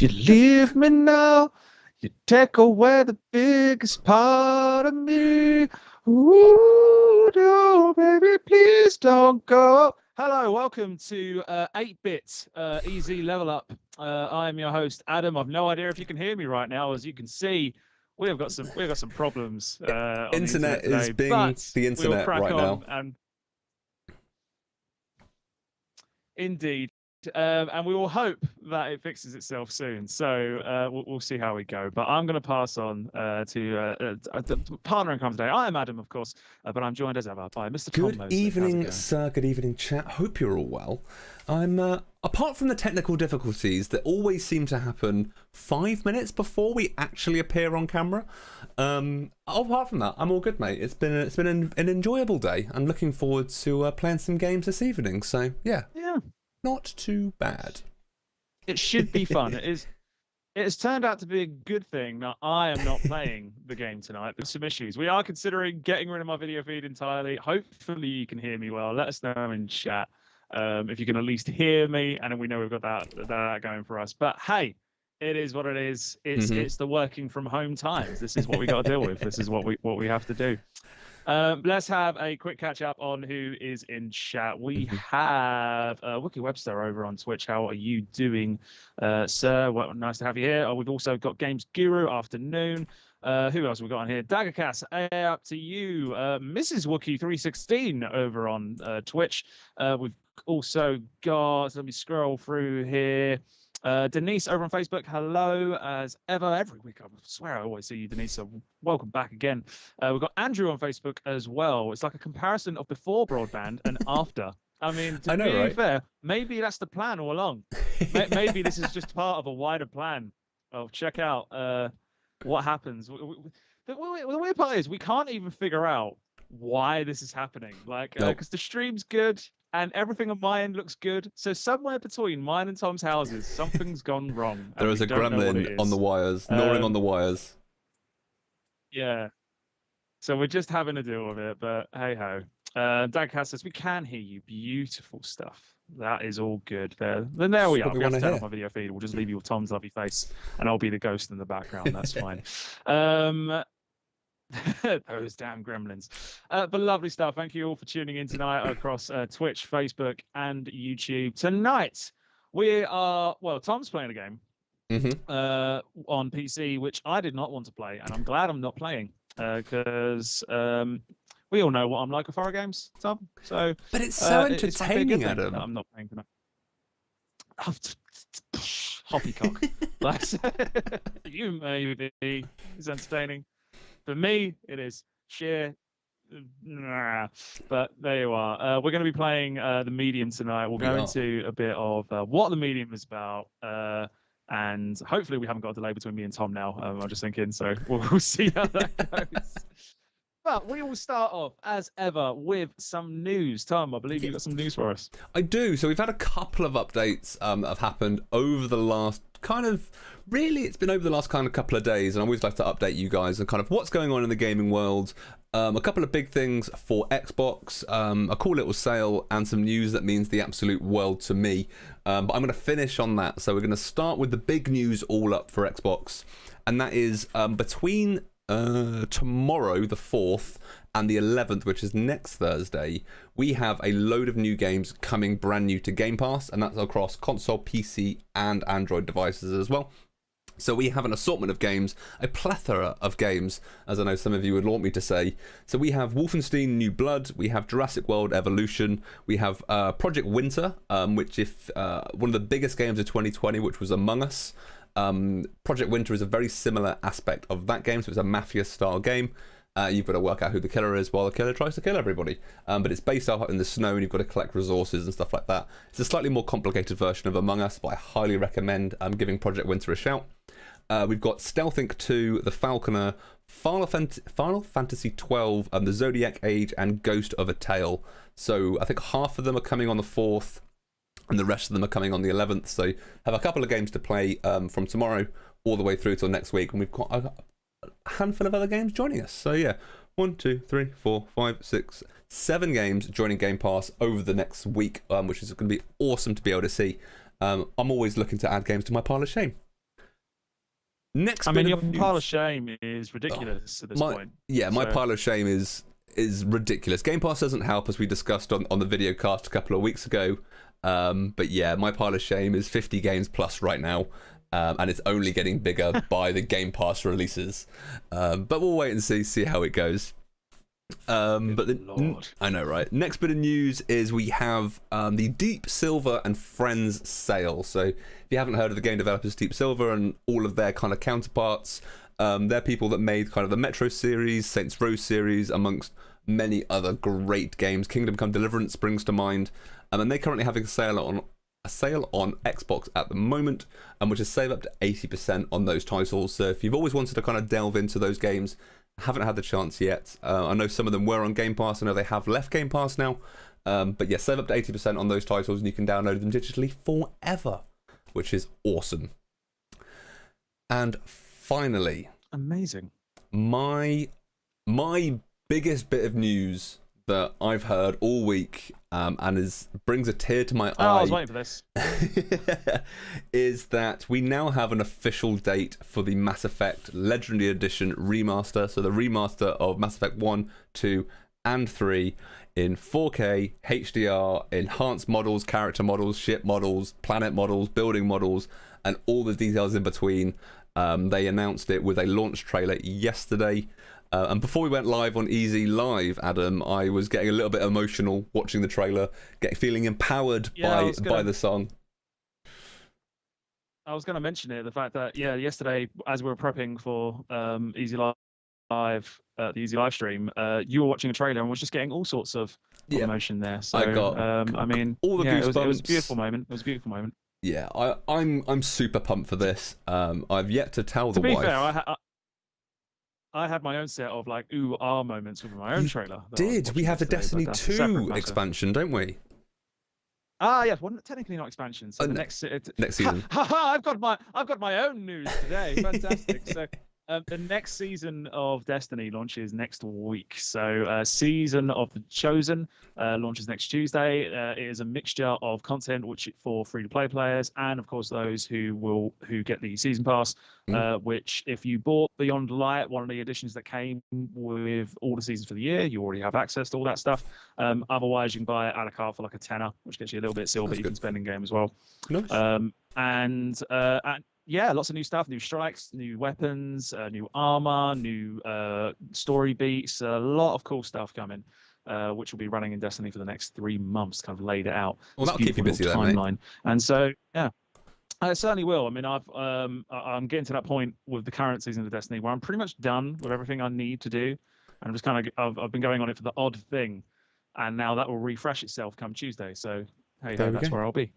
If you leave me now, you take away the biggest part of me. Ooh, no, baby, please don't go. Hello, welcome to 8-Bit Easy Level Up. I am your host, Adam. I've no idea if you can hear me right now. As you can see, we've got some problems on the internet today, is being but the we will internet crack right on now. and indeed. And we will hope that it fixes itself soon. So we'll see how we go. But I'm going to pass on to the partner in crime today. I am Adam, of course, but I'm joined as ever by Mr. Tom Good Mosley. evening, sir. Good evening, chat. Hope you're all well. I'm apart from the technical difficulties that always seem to happen 5 minutes before we actually appear on camera. Apart from that, I'm all good, mate. It's been an enjoyable day. I'm looking forward to playing some games this evening. So yeah. Not too bad. It should be fun. It has turned out to be a good thing that I am not playing the game tonight. There's some issues. We are considering getting rid of my video feed entirely. Hopefully you can hear me well. Let us know in chat if you can at least hear me, and then we know we've got that going for us. But hey, it is what it is. It's the working from home times. This is what we got to deal with. This is what we have to do. Let's have a quick catch up on who is in chat. We have Wookie Webster over on Twitch. How are you doing, sir? Well, nice to have you here. We've also got Games Guru. Afternoon. Who else have we got on here? Daggercast, up to you. Mrs. Wookie 316 over on Twitch. We've also got, let me scroll through here. Denise over on Facebook, hello as ever. Every week, I swear I always see you, Denise, so welcome back again. We've got Andrew on Facebook as well. It's like a comparison of before broadband and after. I mean, to be fair, maybe that's the plan all along. Maybe this is just part of a wider plan. Oh, check out what happens. The weird part is we can't even figure out why this is happening. Like, because the stream's good, and everything on my end looks good. So somewhere between mine and Tom's houses, something's gone wrong. There is a gremlin on the wires, gnawing on the wires. Yeah. So we're just having to deal with it, but hey ho. Dagcast says, we can hear you. Beautiful stuff. That is all good. Then there we are. We have to turn off my video feed. We'll just leave you with Tom's lovely face, and I'll be the ghost in the background. That's fine. Those damn gremlins. But lovely stuff. Thank you all for tuning in tonight across Twitch, Facebook, and YouTube. Tonight, we are, well, Tom's playing a game on PC, which I did not want to play, and I'm glad I'm not playing because we all know what I'm like with horror games, Tom. So, but it's so entertaining, Adam. I'm not playing tonight. Hoppycock. You maybe. It's entertaining. For me, it is sheer. But there you are. We're going to be playing the Medium tonight. We'll go into a bit of what the Medium is about. And hopefully we haven't got a delay between me and Tom now. I'm just thinking. So we'll see how that goes. But we will start off, as ever, with some news. Tom, I believe you've got some news for us. I do. So we've had a couple of updates that have happened over the last it's been over the last couple of days, and I always like to update you guys on kind of what's going on in the gaming world. A couple of big things for Xbox, a cool little sale, and some news that means the absolute world to me. But I'm going to finish on that. So we're going to start with the big news all up for Xbox, and that is between tomorrow, the 4th, and the 11th, which is next Thursday, we have a load of new games coming brand new to Game Pass, and that's across console, PC, and Android devices as well. So we have an assortment of games, a plethora of games, as I know some of you would want me to say. So we have Wolfenstein New Blood, we have Jurassic World Evolution, we have Project Winter, which if one of the biggest games of 2020, which was Among Us. Project Winter is a very similar aspect of that game, so it's a mafia-style game. You've got to work out who the killer is while the killer tries to kill everybody. But it's based out in the snow, and you've got to collect resources and stuff like that. It's a slightly more complicated version of Among Us, but I highly recommend giving Project Winter a shout. We've got Stealth Inc. 2, The Falconer, Final Fantasy 12, The Zodiac Age, and Ghost of a Tale. So I think half of them are coming on the 4th, and the rest of them are coming on the 11th. So have a couple of games to play from tomorrow all the way through till next week, and we've got a handful of other games joining us. So yeah, 1, 2, 3, 4, 5, 6, 7 games joining Game Pass over the next week, which is going to be awesome to be able to see. I'm always looking to add games to my pile of shame. Next I bit mean, of your pile of news. shame is ridiculous at this point. My So, pile of shame is ridiculous. Game Pass doesn't help, as we discussed on the video cast a couple of weeks ago. But yeah, my pile of shame is 50 games plus right now. And it's only getting bigger by the Game Pass releases. But we'll wait and see how it goes. Lord. I know, right? Next bit of news is we have the Deep Silver and Friends sale. So if you haven't heard of the game developers Deep Silver and all of their kind of counterparts, they're people that made kind of the Metro series, Saints Row series, amongst many other great games. Kingdom Come Deliverance springs to mind, and they're currently having a sale on Xbox at the moment, which is save up to 80% on those titles. So if you've always wanted to kind of delve into those games, haven't had the chance yet. I know some of them were on Game Pass. I know they have left Game Pass now. But yeah, save up to 80% on those titles, and you can download them digitally forever, which is awesome. And finally, Amazing. my biggest bit of news that I've heard all week, and brings a tear to my eye. Oh, I was waiting for this. Is that we now have an official date for the Mass Effect Legendary Edition remaster. So the remaster of Mass Effect 1, 2, and 3 in 4K, HDR, enhanced models, character models, ship models, planet models, building models, and all the details in between. They announced it with a launch trailer yesterday. And before we went live on Easy Live, Adam, I was getting a little bit emotional watching the trailer, feeling empowered by the song. I was going to mention it, the fact that, yesterday, as we were prepping for Easy Live, the Easy Live stream, you were watching a trailer and was just getting all sorts of emotion there. So, I got I mean, all the goosebumps. it was a beautiful moment. It was a beautiful moment. Yeah, I'm super pumped for this. I've yet to tell the To be wife. fair, I had my own set of like moments with my own trailer. We have the Destiny 2 expansion, don't we? Yes, well, technically not expansion. So the next season. I've got my own news today. Fantastic. So the next season of Destiny launches next week. So season of the Chosen launches next Tuesday. It is a mixture of content which for free-to-play players and of course those who get the season pass. Which if you bought Beyond Light, one of the editions that came with all the seasons for the year, you already have access to all that stuff. Otherwise, you can buy it a la carte for like a tenner, which gets you a little bit of silver you can spend in game as well. Nice. And yeah, lots of new stuff, new strikes, new weapons, new armor, new story beats, a lot of cool stuff coming, which will be running in Destiny for the next 3 months, kind of laid it out. Well, that'll keep you busy then, timeline. Mate. And so, yeah. I certainly will. I mean, I'm getting to that point with the current season of Destiny where I'm pretty much done with everything I need to do, and I'm just kind of I've been going on it for the odd thing, and now that will refresh itself come Tuesday. So hey, that's where I'll be.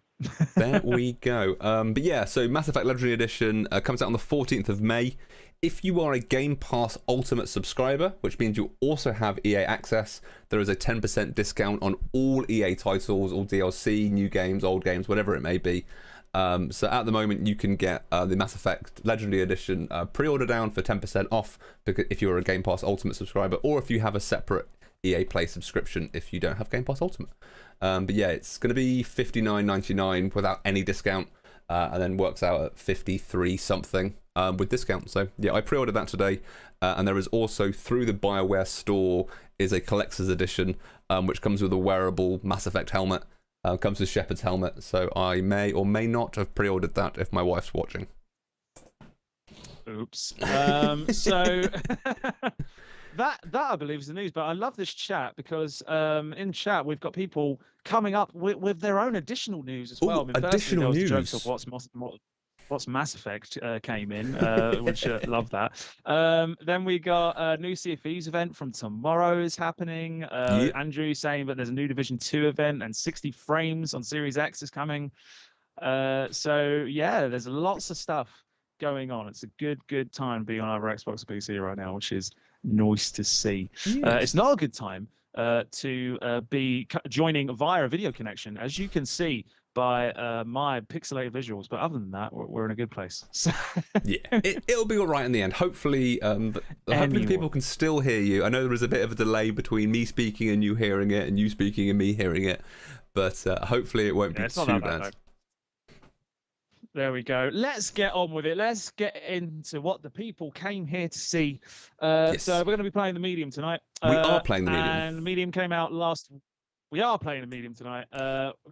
There we go. But yeah, so Mass Effect Legendary Edition comes out on the 14th of May. If you are a Game Pass Ultimate subscriber, which means you also have EA access, there is a 10% discount on all EA titles, all DLC, new games, old games, whatever it may be. So at the moment you can get the Mass Effect Legendary Edition pre-order down for 10% off if you're a Game Pass Ultimate subscriber, or if you have a separate EA Play subscription if you don't have Game Pass Ultimate. But yeah, it's going to be $59.99 without any discount, and then works out at 53 something with discount. So yeah, I pre-ordered that today, and there is also through the BioWare store is a collector's edition, which comes with a wearable Mass Effect helmet. Comes with Shepard's helmet, so I may or may not have pre-ordered that if my wife's watching. Oops. So that I believe is the news. But I love this chat because in chat we've got people coming up with their own additional news as well. I mean, additional news. Jokes of what's Mass Effect came in, which love that. Then we got a new Sea of Thieves event from tomorrow is happening. Andrew saying that there's a new Division 2 event and 60 frames on Series X is coming. So yeah, there's lots of stuff going on. It's a good time being on either Xbox or PC right now, which is nice to see. It's not a good time to be joining via a video connection, as you can see by my pixelated visuals, but other than that, we're in a good place. Yeah, it'll be all right in the end. Hopefully, hopefully people can still hear you. I know there is a bit of a delay between me speaking and you hearing it, and you speaking and me hearing it, but hopefully it won't be too bad. There we go. Let's get on with it. Let's get into what the people came here to see. Yes. So we're going to be playing the medium tonight. We are playing the medium. And the medium came out last. We are playing the medium tonight.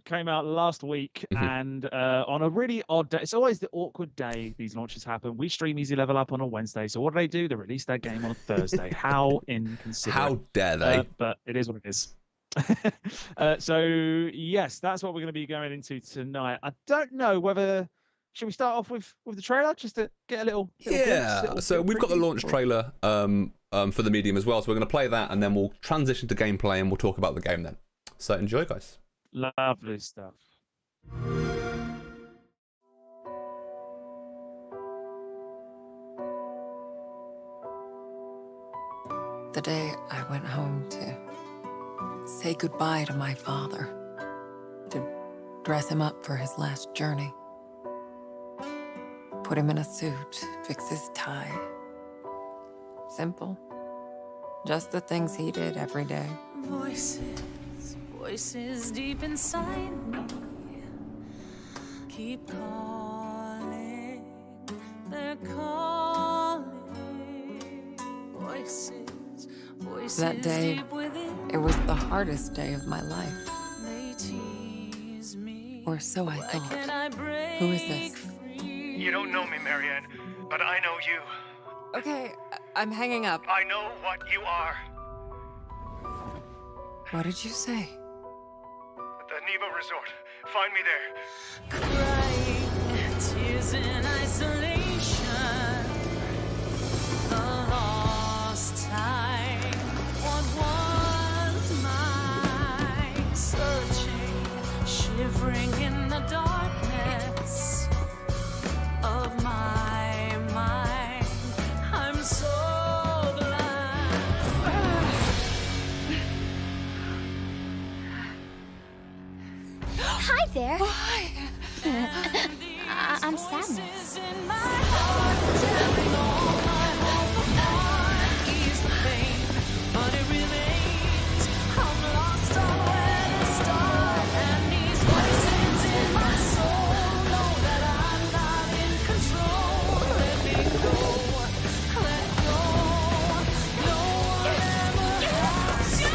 Came out last week, and on a really odd day. It's always the awkward day these launches happen. We stream Easy Level Up on a Wednesday. So what do? They release their game on a Thursday. How inconsiderate! How dare they? But it is what it is. So yes, that's what we're going to be going into tonight. I don't know whether should we start off with the trailer just to get a little so we've got the launch trailer for the medium as well, so we're going to play that and then we'll transition to gameplay and we'll talk about the game then. So enjoy, guys. Lovely stuff. The day I went home to say goodbye to my father, to dress him up for his last journey, put him in a suit, fix his tie. Simple. Just the things he did every day. Voices deep inside me keep calling, they're calling. Voices That day, deep within, it was the hardest day of my life. they tease me. Or so I Why thought. can't I break Who is this? free? You don't know me, Marianne, but I know you. Okay, I'm hanging up. I know what you are. What did you say? The Neva Resort. Find me there. Crying tears in isolation, a lost time. What was mine? Searching, shivering in the darkness of my mind. I'm so blind. Hi there. Why? I'm Sadness. Voices in my heart, tearing all my hope apart. Ease the pain, but it remains. I'm lost on where to start, and these voices in my soul know that I'm not in control. Let me go, let go. No one ever has to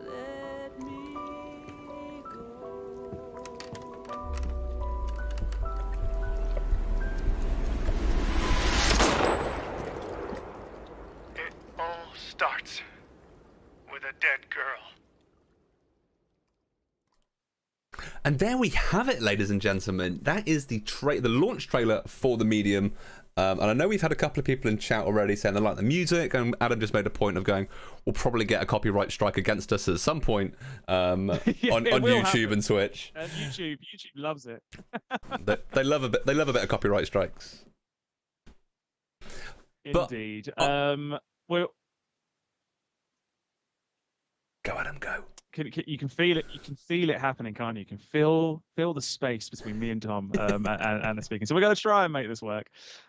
let me go. It all starts with a dead girl. And there we have it, ladies and gentlemen. That is the launch trailer for the medium. And I know we've had a couple of people in chat already saying they like the music, and Adam just made a point of going, we'll probably get a copyright strike against us at some point on it will YouTube happen. and Twitch. YouTube loves it. They love a bit of copyright strikes. But- Indeed. oh. Well, Go, Adam, go. you can feel it. You can feel it happening, can't you? You can feel the space between me and Tom and the speaking. So we're going to try and make this work.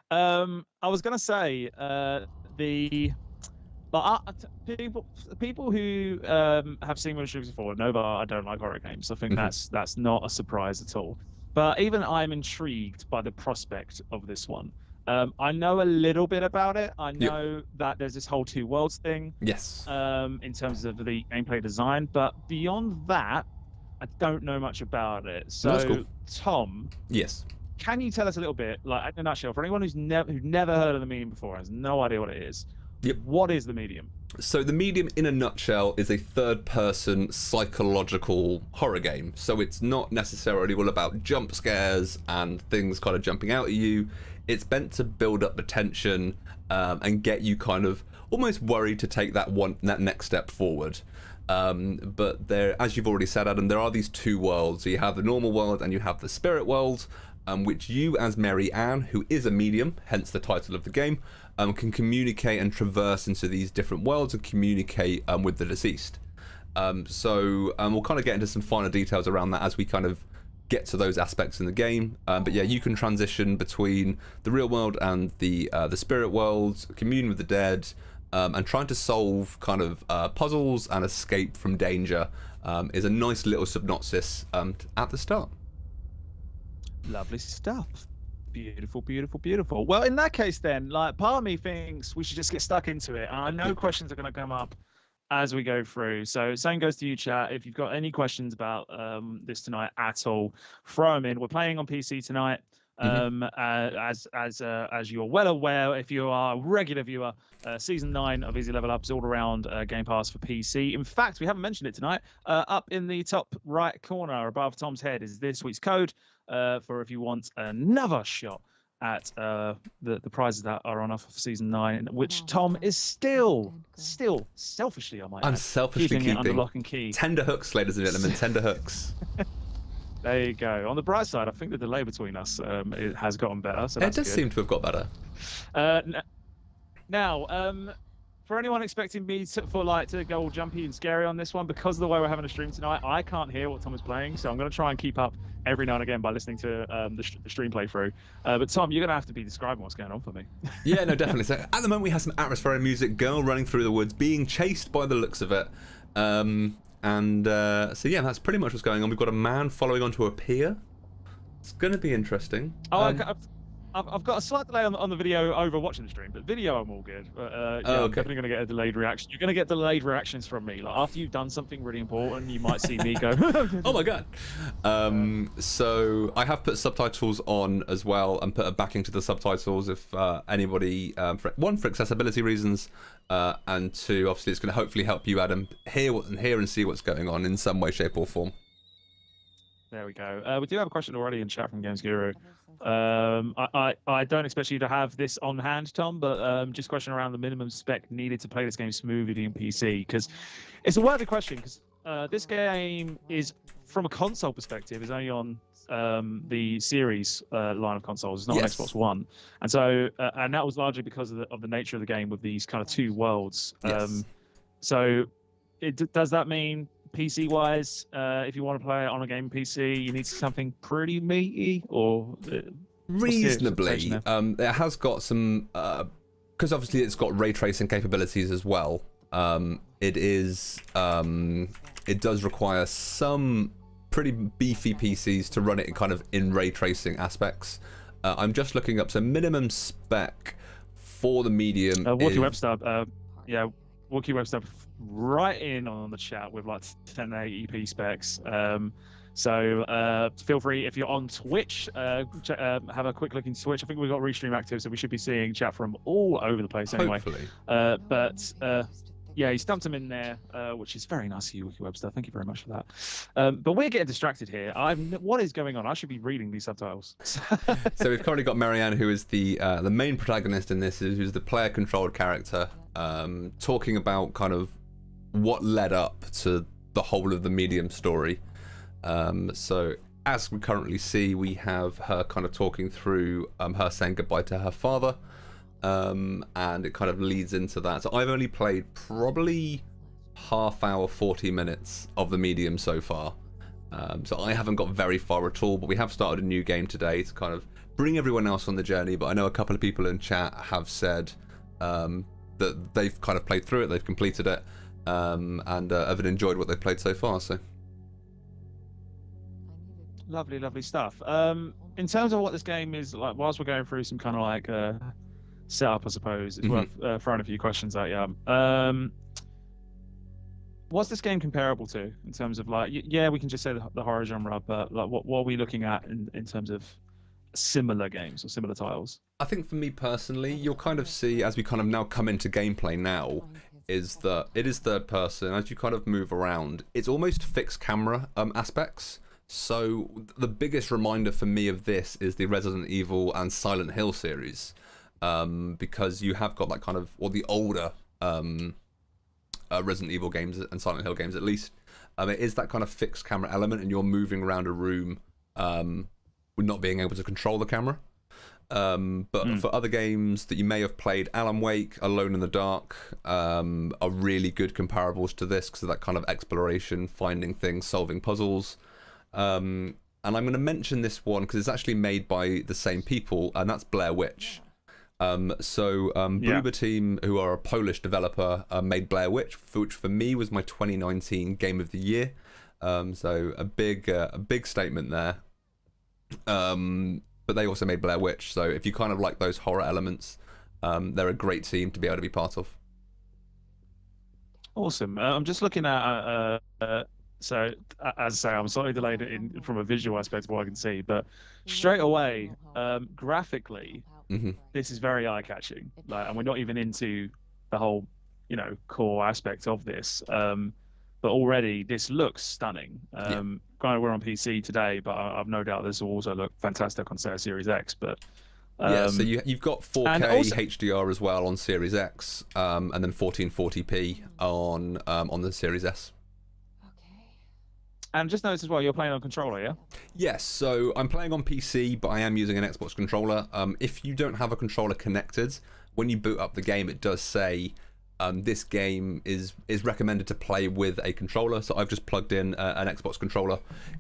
I was going to say people who have seen Winter Streams before know that I don't like horror games. I think that's not a surprise at all. But even I'm intrigued by the prospect of this one. I know a little bit about it. I know that there's this whole two worlds thing. Yes. In terms of the gameplay design, but beyond that, I don't know much about it. So, That's cool. Tom, Yes. can you tell us a little bit, like in a nutshell, for anyone who's never heard of the medium before, has no idea what it is? Yep. What is the medium? So the medium, in a nutshell, is a third-person psychological horror game. So it's not necessarily all about jump scares and things kind of jumping out at you. It's meant to build up the tension and get you kind of almost worried to take that next step forward. But there, as you've already said, Adam, there are these two worlds. So you have the normal world and you have the spirit world, which you, as Mary Ann, who is a medium, hence the title of the game, can communicate and traverse into these different worlds and communicate with the deceased. So we'll kind of get into some finer details around that as we kind of get to those aspects in the game. But yeah, you can transition between the real world and the spirit world, commune with the dead, and trying to solve kind of puzzles and escape from danger is a nice little synopsis at the start. Lovely stuff. Beautiful, beautiful, beautiful. Well, in that case, then, like, part of me thinks we should just get stuck into it. And I know questions are going to come up as we go through. So, same goes to you, chat. If you've got any questions about this tonight at all, throw them in. We're playing on PC tonight. As you're well aware, if you are a regular viewer, season 9 of Easy Level Up is all around Game Pass for PC. In fact, we haven't mentioned it tonight. Up in the top right corner above Tom's head is this week's code for if you want another shot at the prizes that are on offer for season 9, which Tom is still selfishly, I might I'm add, selfishly keeping it under keeping lock and key. tender hooks, ladies and gentlemen, tender hooks. There you go. On the bright side, I think the delay between us it has gotten better. So It that's does good. seem to have got better. Now, for anyone expecting me to go all jumpy and scary on this one, because of the way we're having a stream tonight, I can't hear what Tom is playing, so I'm going to try and keep up every now and again by listening to the stream playthrough. But Tom, you're going to have to be describing what's going on for me. Yeah, no, definitely. So at the moment, we have some atmospheric music, girl running through the woods, being chased by the looks of it. So yeah, that's pretty much what's going on. We've got a man following onto a pier. It's going to be interesting. Oh, I've got a slight delay on the video over watching the stream, but video I'm all good. I'm definitely going to get a delayed reaction. You're going to get delayed reactions from me. Like after you've done something really important, you might see me go, oh my god. So I have put subtitles on as well and put a backing to the subtitles if anybody, for accessibility reasons, and two, obviously it's going to hopefully help you, Adam, hear and see what's going on in some way, shape or form. There we go. We do have a question already in chat from Games Guru. I don't expect you to have this on hand, Tom, but just a question around the minimum spec needed to play this game smoothly on PC, because it's a worthy question, because this game is, from a console perspective, is only on the Series line of consoles. It's not on Xbox One, and so and that was largely because of the nature of the game with these kind of two worlds. So does that mean PC wise, if you want to play it on a game PC, you need something pretty meaty, or reasonably? It has got some, because obviously it's got ray tracing capabilities as well. It does require some pretty beefy PCs to run it in ray tracing aspects. I'm just looking up, so minimum spec for the medium. Wookie Webster, Wookie Webster right in on the chat with like 1080p specs. So feel free, if you're on Twitch, have a quick look into Twitch. I think we've got Restream active, so we should be seeing chat from all over the place anyway. Hopefully. Yeah, he stumped him in there, which is very nice of you, Wookie Webster. Thank you very much for that. But we're getting distracted here. What is going on? I should be reading these subtitles. So we've currently got Marianne, who is the main protagonist in this, who's the player-controlled character, talking about kind of what led up to the whole of the medium story. So as we currently see, we have her kind of talking through her saying goodbye to her father, and it kind of leads into that. So I've only played probably half hour, 40 minutes of the medium so far. So I haven't got very far at all, but we have started a new game today to kind of bring everyone else on the journey. But I know a couple of people in chat have said that they've kind of played through it, they've completed it, and have enjoyed what they've played so far. So lovely stuff. In terms of what this game is like, whilst we're going through some kind of like setup, I suppose it's worth throwing a few questions at you. What's this game comparable to in terms of like, yeah, we can just say the horror genre, but like what are we looking at in terms of similar games or similar titles? I think for me personally, you'll kind of see, as we kind of now come into gameplay now, is that it is third person. As you kind of move around, it's almost fixed camera aspects. So the biggest reminder for me of this is the Resident Evil and Silent Hill series, because you have got like kind of, or the older Resident Evil games and Silent Hill games at least, it is that kind of fixed camera element, and you're moving around a room with not being able to control the camera. But for other games that you may have played, Alan Wake, Alone in the Dark, are really good comparables to this because of that kind of exploration, finding things, solving puzzles. And I'm going to mention this one because it's actually made by the same people, and that's Blair Witch. Bloober Team, who are a Polish developer, made Blair Witch, which for me was my 2019 Game of the Year. So a big statement there. But they also made Blair Witch, so if you kind of like those horror elements, they're a great team to be able to be part of. Awesome. I'm just looking at so as I say, I'm slightly delayed from a visual aspect of what I can see, but straight away, graphically, this is very eye-catching. Like, and we're not even into the whole, core aspect of this. But already this looks stunning. Granted, we're on PC today, but I've no doubt this will also look fantastic on Series X. But yeah, so you've got 4K also, HDR as well on Series X, and then 1440p on the Series S. And just notice as well, you're playing on controller, yeah? Yes, so I'm playing on PC, but I am using an Xbox controller. If you don't have a controller connected, when you boot up the game, it does say this game is recommended to play with a controller. So I've just plugged in an Xbox controller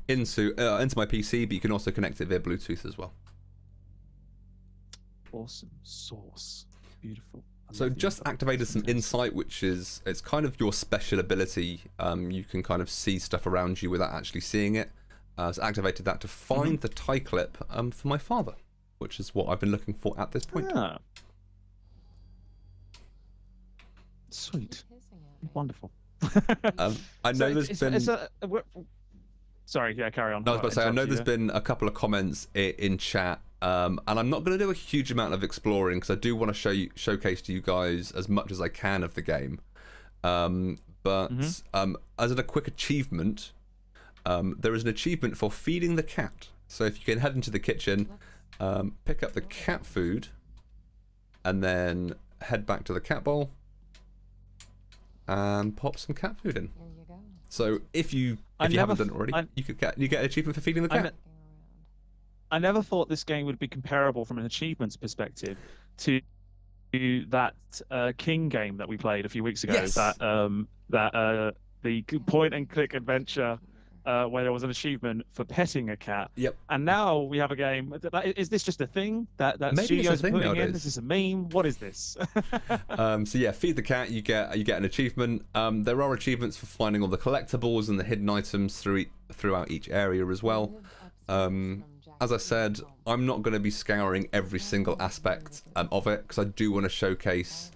into my PC, but you can also connect it via Bluetooth as well. Awesome sauce, beautiful. So just activated some insight, which is it's kind of your special ability. You can kind of see stuff around you without actually seeing it. So activated that to find the tie clip for my father, which is what I've been looking for at this point. Ah. Sweet, wonderful. I know there's been. Sorry, yeah, carry on. No, I was about to say, I know there's been a couple of comments in chat, and I'm not going to do a huge amount of exploring because I do want to showcase to you guys as much as I can of the game. But as a quick achievement, there is an achievement for feeding the cat. So if you can head into the kitchen, pick up the cat food, and then head back to the cat bowl, and pop some cat food in. So if you haven't done it already, you get an achievement for feeding the cat. I never thought this game would be comparable from an achievements perspective to that King game that we played a few weeks ago. Yes. The point and click adventure where there was an achievement for petting a cat. Yep. And now we have a game. Is this just a thing that Maybe studios it's a are thing putting nowadays. in? Is this a meme? What is this? So yeah, feed the cat. You get an achievement. There are achievements for finding all the collectibles and the hidden items throughout each area as well. As I said, I'm not going to be scouring every single aspect of it because I do want to showcase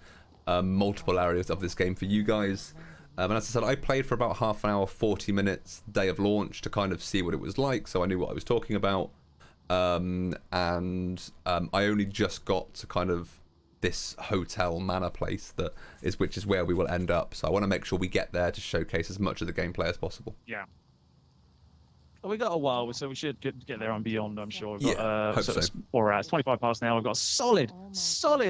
multiple areas of this game for you guys. And as I said, I played for about half an hour, 40 minutes, day of launch to kind of see what it was like, so I knew what I was talking about. I only just got to kind of this hotel manor place which is where we will end up. So I want to make sure we get there to showcase as much of the gameplay as possible. Yeah. Well, we got a while, so we should get there and beyond, I'm sure. We've got, hope so. 4 hours, 25 past now. We've got a solid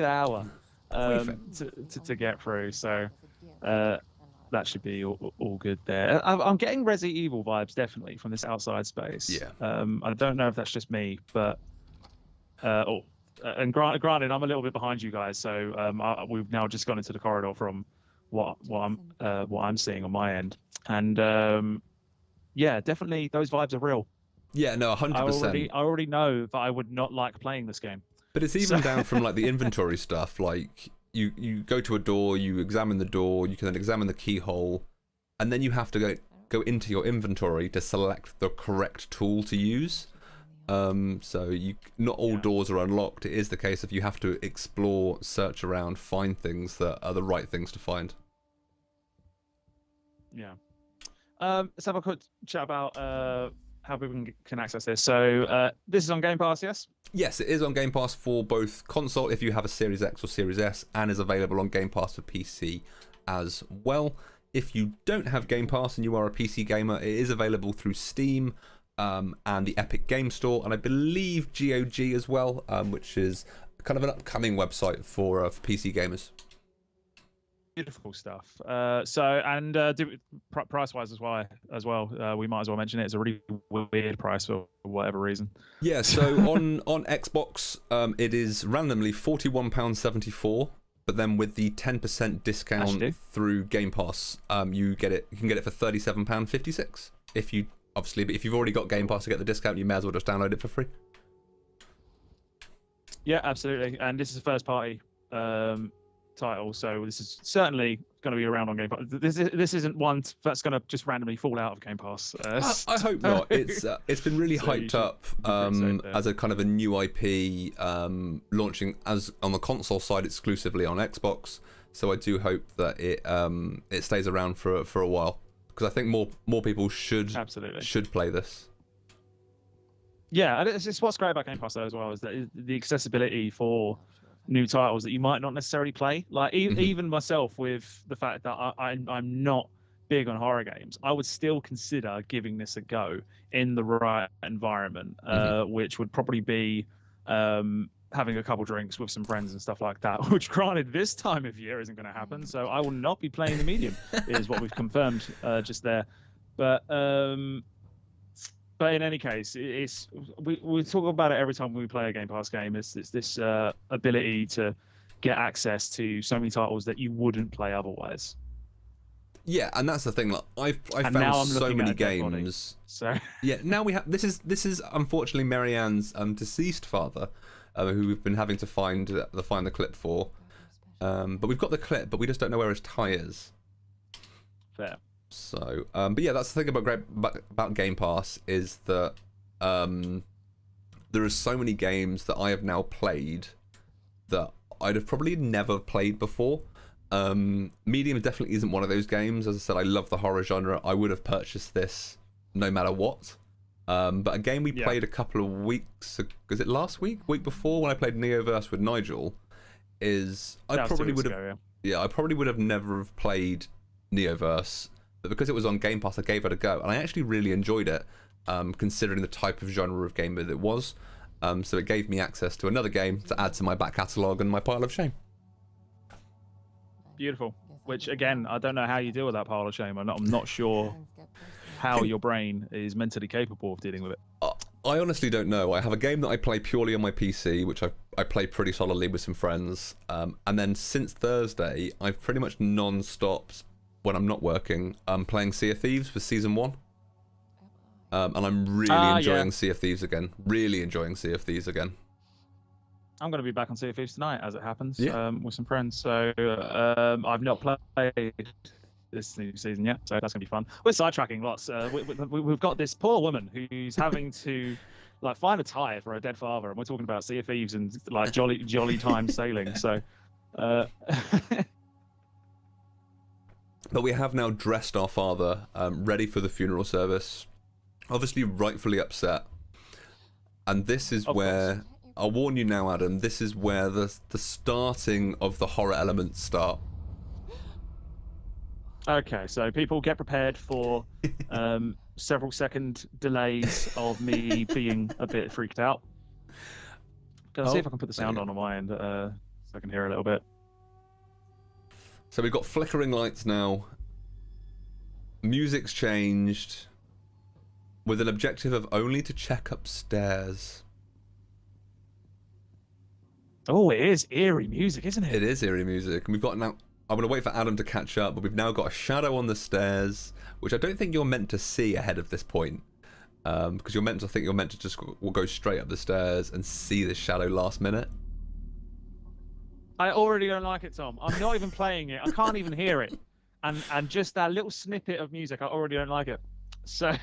hour to get through. So that should be all good there. I'm getting Resident Evil vibes definitely from this outside space. Yeah. I don't know if that's just me, but and granted, I'm a little bit behind you guys, so we've now just gone into the corridor from what I'm seeing on my end, and yeah, definitely those vibes are real. Yeah, no, 100%. I already know that I would not like playing this game. But it's even down from like the inventory stuff. Like you go to a door, you examine the door, you can then examine the keyhole, and then you have to go into your inventory to select the correct tool to use. So not all doors are unlocked. It is the case of you have to explore, search around, find things that are the right things to find. Yeah. Let's have a quick chat about how people can access this. So this is on Game Pass, yes? Yes, it is on Game Pass for both console if you have a Series X or Series S, and is available on Game Pass for PC as well. If you don't have Game Pass and you are a PC gamer, it is available through Steam and the Epic Game Store, and I believe GOG as well, which is kind of an upcoming website for PC gamers. Beautiful stuff. Price-wise as well, we might as well mention it. It's a really weird price for whatever reason. Yeah, so on Xbox, it is randomly £41.74, but then with the 10% discount through Game Pass, you can get it for £37.56. If you've already got Game Pass to get the discount, you may as well just download it for free. Yeah, absolutely. And this is a first party title, so this is certainly going to be around on Game Pass. This isn't one that's going to just randomly fall out of Game Pass. I hope not. It's been really So you hyped should up be pretty safe there. as a kind of a new IP launching as on the console side exclusively on Xbox. So I do hope that it stays around for a while, because I think more people should play this. Yeah, and it's what's great about Game Pass though as well is that the accessibility for new titles that you might not necessarily play. Like even myself, with the fact that I'm not big on horror games, I would still consider giving this a go in the right environment, which would probably be having a couple drinks with some friends and stuff like that. Which, granted, this time of year isn't going to happen, so I will not be playing the medium. Is what we've confirmed just there, but. But in any case, we talk about it every time we play a Game Pass game. It's this ability to get access to so many titles that you wouldn't play otherwise. Yeah, and that's the thing. Like I've now found I'm so looking many at a dead body. games. So Yeah, now we have this is unfortunately Marianne's deceased father, who we've been having to find the clip for. But we've got the clip, but we just don't know where his tie is. fair. So, but yeah, that's the thing about Game Pass is that there are so many games that I have now played that I'd have probably never played before. Medium definitely isn't one of those games. As I said, I love the horror genre. I would have purchased this no matter what. But a game we played a couple of weeks, was it last week before, when I played Neoverse with Nigel, I probably would have never have played Neoverse. But because it was on Game Pass, I gave it a go, and I actually really enjoyed it, considering the type of genre of game that it was. So it gave me access to another game to add to my back catalogue and my pile of shame. Beautiful. Which again, I don't know how you deal with that pile of shame. I'm not sure how your brain is mentally capable of dealing with it. I honestly don't know. I have a game that I play purely on my PC, which I play pretty solidly with some friends. And then since Thursday, I've pretty much non-stopped, when I'm not working, playing Sea of Thieves for Season 1. And I'm really enjoying Sea of Thieves again. Really enjoying Sea of Thieves again. I'm going to be back on Sea of Thieves tonight, as it happens, Yeah. with some friends. So I've not played this new season yet, so that's going to be fun. We're sidetracking lots. We've got this poor woman who's having to find a tie for her dead father, and we're talking about Sea of Thieves and jolly time sailing. So. But we have now dressed our father, ready for the funeral service. Obviously, rightfully upset. And this is where, I'll warn you now, Adam, this is where the starting of the horror elements start. Okay, so people get prepared for several second delays of me being a bit freaked out. I'll see if I can put the sound on my end so I can hear a little bit. So we've got flickering lights now. Music's changed. With an objective of only to check upstairs. Oh, it is eerie music, isn't it? It is eerie music. And we've got now... I'm going to wait for Adam to catch up, but we've now got a shadow on the stairs, which I don't think you're meant to see ahead of this point. Because you're meant to just go straight up the stairs and see this shadow last minute. I already don't like it, Tom. I'm not even playing it. I can't even hear it. And just that little snippet of music, I already don't like it. So...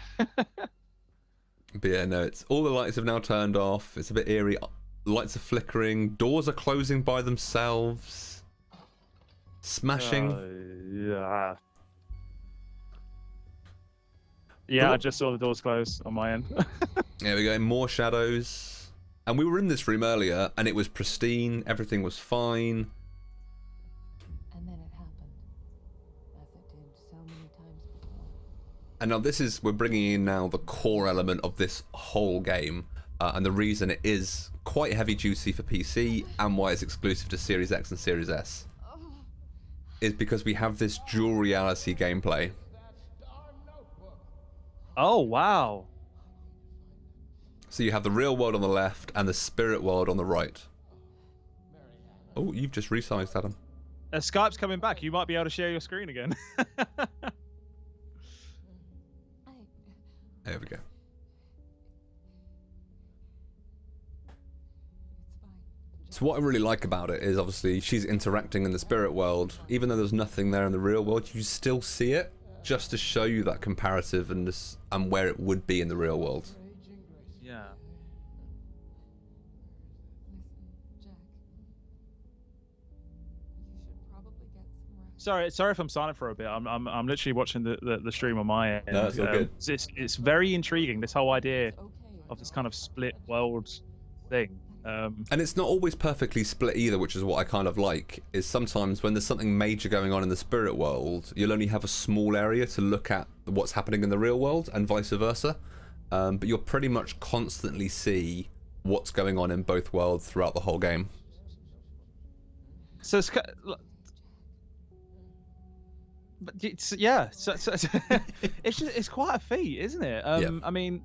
But yeah, no, it's all the lights have now turned off. It's a bit eerie. Lights are flickering. Doors are closing by themselves. Smashing. Yeah. Yeah, I just saw the doors close on my end. There we go. More shadows. And we were in this room earlier, and it was pristine. Everything was fine. And then it happened, as it did so many times before. And now we're bringing in now the core element of this whole game. And the reason it is quite heavy duty for PC and why it's exclusive to Series X and Series S is because we have this dual reality gameplay. Oh, wow. So you have the real world on the left and the spirit world on the right. Oh, you've just resized, Adam. Skype's coming back. You might be able to share your screen again. There we go. It's fine. So what I really like about it is obviously she's interacting in the spirit world. Even though there's nothing there in the real world, you still see it just to show you that comparative and where it would be in the real world. Yeah. Listen, Jack. You should probably get some rest. Sorry if I'm silent for a bit. I'm literally watching the stream on my end. No, it's all good. It's very intriguing, this whole idea It's okay of if this you kind of don't split judge. world thing. And it's not always perfectly split either, which is what I kind of like, is sometimes when there's something major going on in the spirit world, you'll only have a small area to look at what's happening in the real world and vice versa. But you'll pretty much constantly see what's going on in both worlds throughout the whole game. So but yeah, so it's quite a feat, isn't it? Yeah. I mean,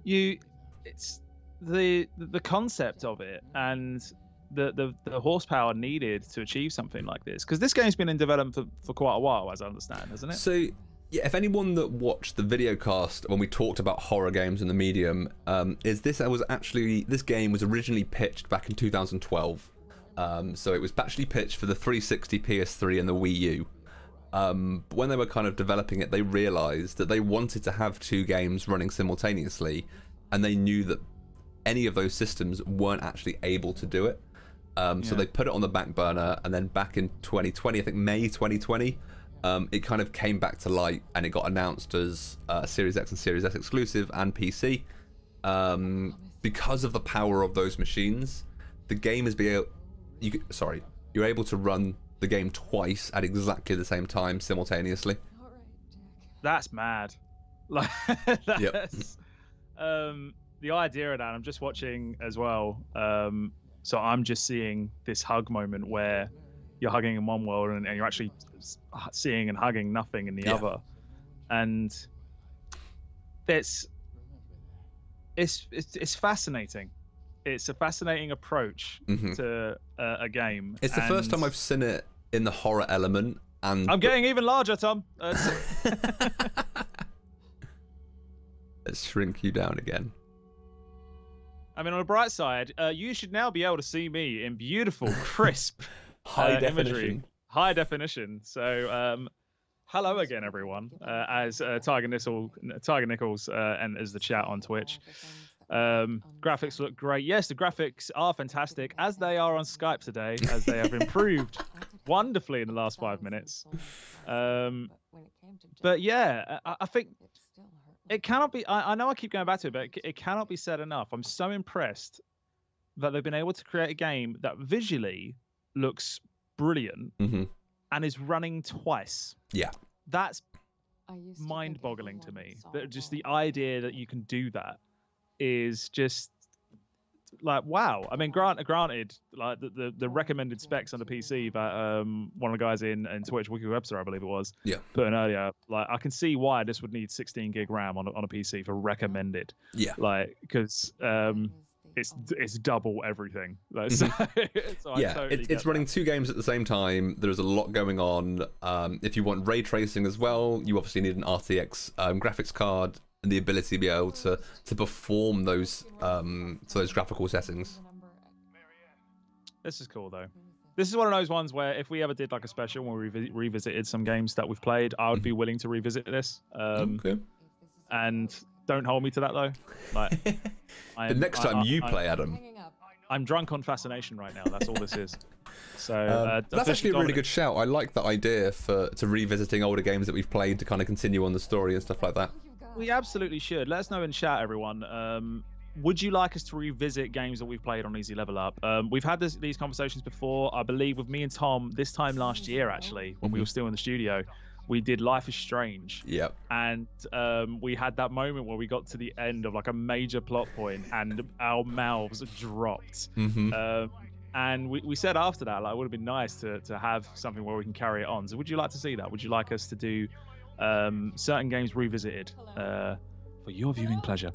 it's the concept of it and the horsepower needed to achieve something like this, because this game's been in development for quite a while, as I understand, hasn't it? So yeah, if anyone that watched the video cast when we talked about horror games in the medium, this game was originally pitched back in 2012. So it was actually pitched for the 360, PS3 and the Wii U. But when they were kind of developing it, they realized that they wanted to have two games running simultaneously, and they knew that any of those systems weren't actually able to do it. So they put it on the back burner, and then back in 2020, I think May 2020, it kind of came back to light, and it got announced as a Series X and Series S exclusive and PC. Because of the power of those machines, the game is you're able to run the game twice at exactly the same time simultaneously. All right, Jack. That's mad. Like that's the idea of that. I'm just watching as well. So I'm just seeing this hug moment where you're hugging in one world and you're actually seeing and hugging nothing in the other, and it's fascinating. It's a fascinating approach to a game. It's the first time I've seen it in the horror element, and I'm getting even larger, Tom. Let's shrink you down again. I mean, on the bright side, you should now be able to see me in beautiful, crisp High imagery. definition. High definition. So, hello again, everyone. As Tiger Nichols enters the chat on Twitch. Graphics look great. Yes, the graphics are fantastic, as they are on Skype today, as they have improved wonderfully in the last 5 minutes. But yeah, I think it cannot be. I know I keep going back to it, but it cannot be said enough. I'm so impressed that they've been able to create a game that visually looks brilliant and is running twice. Yeah. That's mind-boggling to me. That just the idea that you can do that is just like, wow. I mean, granted, like the recommended specs on the PC that one of the guys in Twitch, Wiki Webster, I believe it was, put in earlier, like I can see why this would need 16 gig RAM on a PC for recommended. Yeah. Like, because it's double everything. Like, so yeah, it's running two games at the same time. There's a lot going on. If you want ray tracing as well, you obviously need an RTX graphics card and the ability to be able to perform those graphical settings. This is cool though. This is one of those ones where if we ever did like a special where we revisited some games that we've played, I would be willing to revisit this. Okay. And don't hold me to that though. Like, the next time you play, Adam. I'm drunk on fascination right now. That's all this is. So that's actually a really good shout. I like that idea to revisiting older games that we've played to kind of continue on the story and stuff like that. We absolutely should. Let us know in chat, everyone. Would you like us to revisit games that we've played on Easy Level Up? We've had these conversations before, I believe, with me and Tom this time last year, actually, when we were still in the studio. We did Life is Strange. Yep. And we had that moment where we got to the end of like a major plot point and our mouths dropped. And we said after that, like, it would have been nice to have something where we can carry it on. So would you like to see that? Would you like us to do certain games revisited for your viewing pleasure?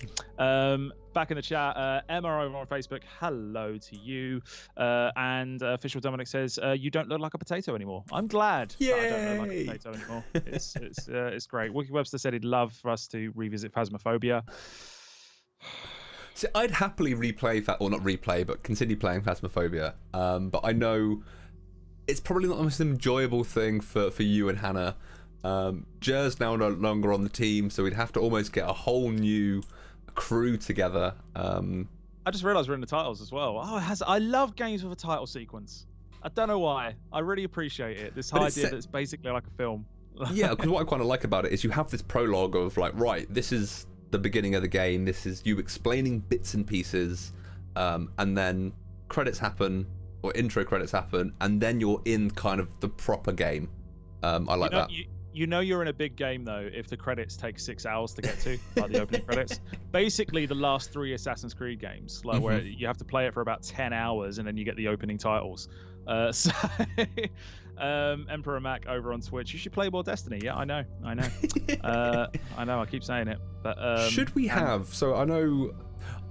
Back in the chat, Emma over on Facebook, hello to you. And Official Dominic says, you don't look like a potato anymore. I'm glad that I don't look like a potato anymore. It's great. Wiki Webster said he'd love for us to revisit Phasmophobia. So I'd happily replay, or not replay, but continue playing Phasmophobia. But I know it's probably not the most enjoyable thing for you and Hannah. Jer's now no longer on the team, so we'd have to almost get a whole new crew together. I just realised we're in the titles as well. Oh, it has. I love games with a title sequence. I don't know why. I really appreciate it. This idea that it's basically like a film. Yeah, because what I kind of like about it is you have this prologue of like, right, this is the beginning of the game. This is you explaining bits and pieces, and then credits happen or intro credits happen, and then you're in kind of the proper game. I like that. You know you're in a big game though if the credits take 6 hours to get to, like the opening credits. Basically, the last 3 Assassin's Creed games, like where you have to play it for about 10 hours and then you get the opening titles. So, Emperor Mac over on Twitch, you should play more Destiny. Yeah, I know. I know. I keep saying it, but should we have? So I know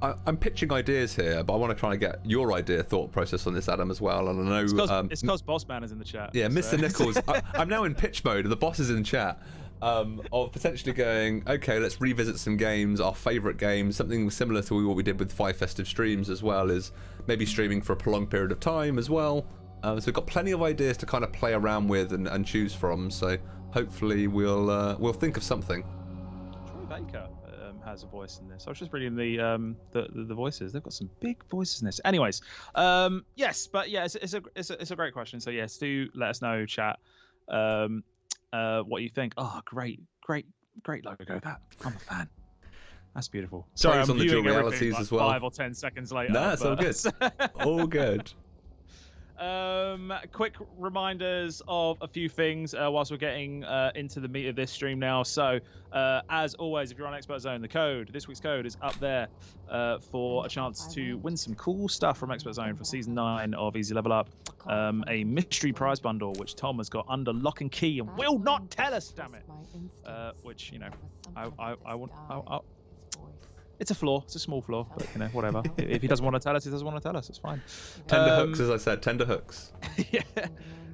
I'm pitching ideas here, but I want to try and get your thought process on this, Adam, as well. And I know it's because Bossman is in the chat. Yeah, Mr. Nichols. I'm now in pitch mode. The boss is in chat. Of potentially going, okay, let's revisit some games, our favourite games, something similar to what we did with 5 festive streams as well, is maybe streaming for a prolonged period of time as well. So we've got plenty of ideas to kind of play around with and choose from. So hopefully we'll think of something. Troy Baker has a voice in this. I was just reading the voices. They've got some big voices in this. Anyways, yes, but yeah, it's a great question. So yes, do let us know, chat. What you think? Oh, great logo. That I'm a fan. That's beautiful. Sorry, I'm on the dual viewing realities like as well. 5 or 10 seconds later. No, it's all good. All good. Quick reminders of a few things whilst we're getting into the meat of this stream now. So, as always, if you're on Expert Zone, this week's code is up there for a chance to win some cool stuff from Expert Zone for Season 9 of Easy Level Up. A mystery prize bundle, which Tom has got under lock and key and will not tell us, damn it. Which, you know, I want... It's a flaw. It's a small flaw, but you know, whatever. If he doesn't want to tell us, he doesn't want to tell us. It's fine. Tender hooks, as I said. Tender hooks. Yeah.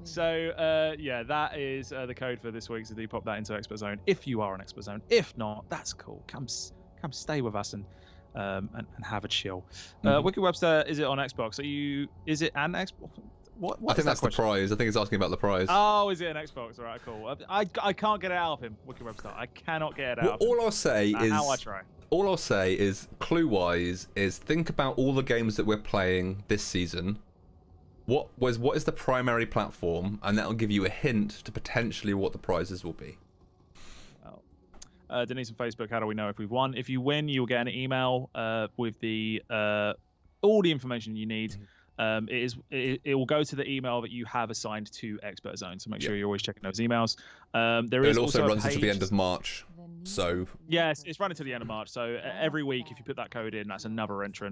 So yeah, that is the code for this week. So do pop that into Expert Zone if you are on Expert Zone. If not, that's cool. Come stay with us and have a chill. Wiki Webster, is it on Xbox? Is it an Xbox? What I think that's the prize. I think it's asking about the prize. Oh, is it an Xbox? All right, cool. I can't get it out of him, Wiki Webster. I cannot get it out. Well, all I'll say is how I try. All I'll say is, clue-wise, is think about all the games that we're playing this season. What is the primary platform, and that'll give you a hint to potentially what the prizes will be. Denise on Facebook, how do we know if we've won? If you win, you'll get an email with all the information you need. It will go to the email that you have assigned to Expert Zone, so make sure you're always checking those emails. It also runs until the end of March. So yes, it's running to the end of March. So every week, if you put that code in, that's another entry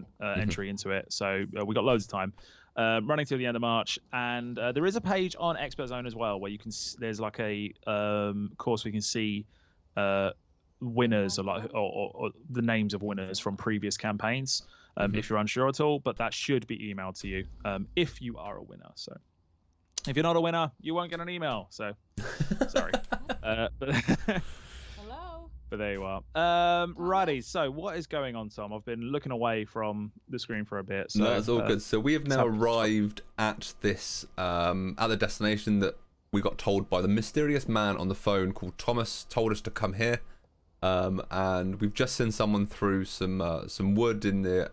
into it. So we got loads of time. Running till the end of March, and there is a page on Expert Zone as well where you can. There's like a course we can see winners or the names of winners from previous campaigns. If you're unsure at all, but that should be emailed to you if you are a winner. So if you're not a winner, you won't get an email. So sorry. But there you are. Righty. So what is going on, Tom? I've been looking away from the screen for a bit. So, no, that's all good. So we have now arrived at this at the destination that we got told by the mysterious man on the phone called Thomas. Told us to come here. And we've just seen someone through some wood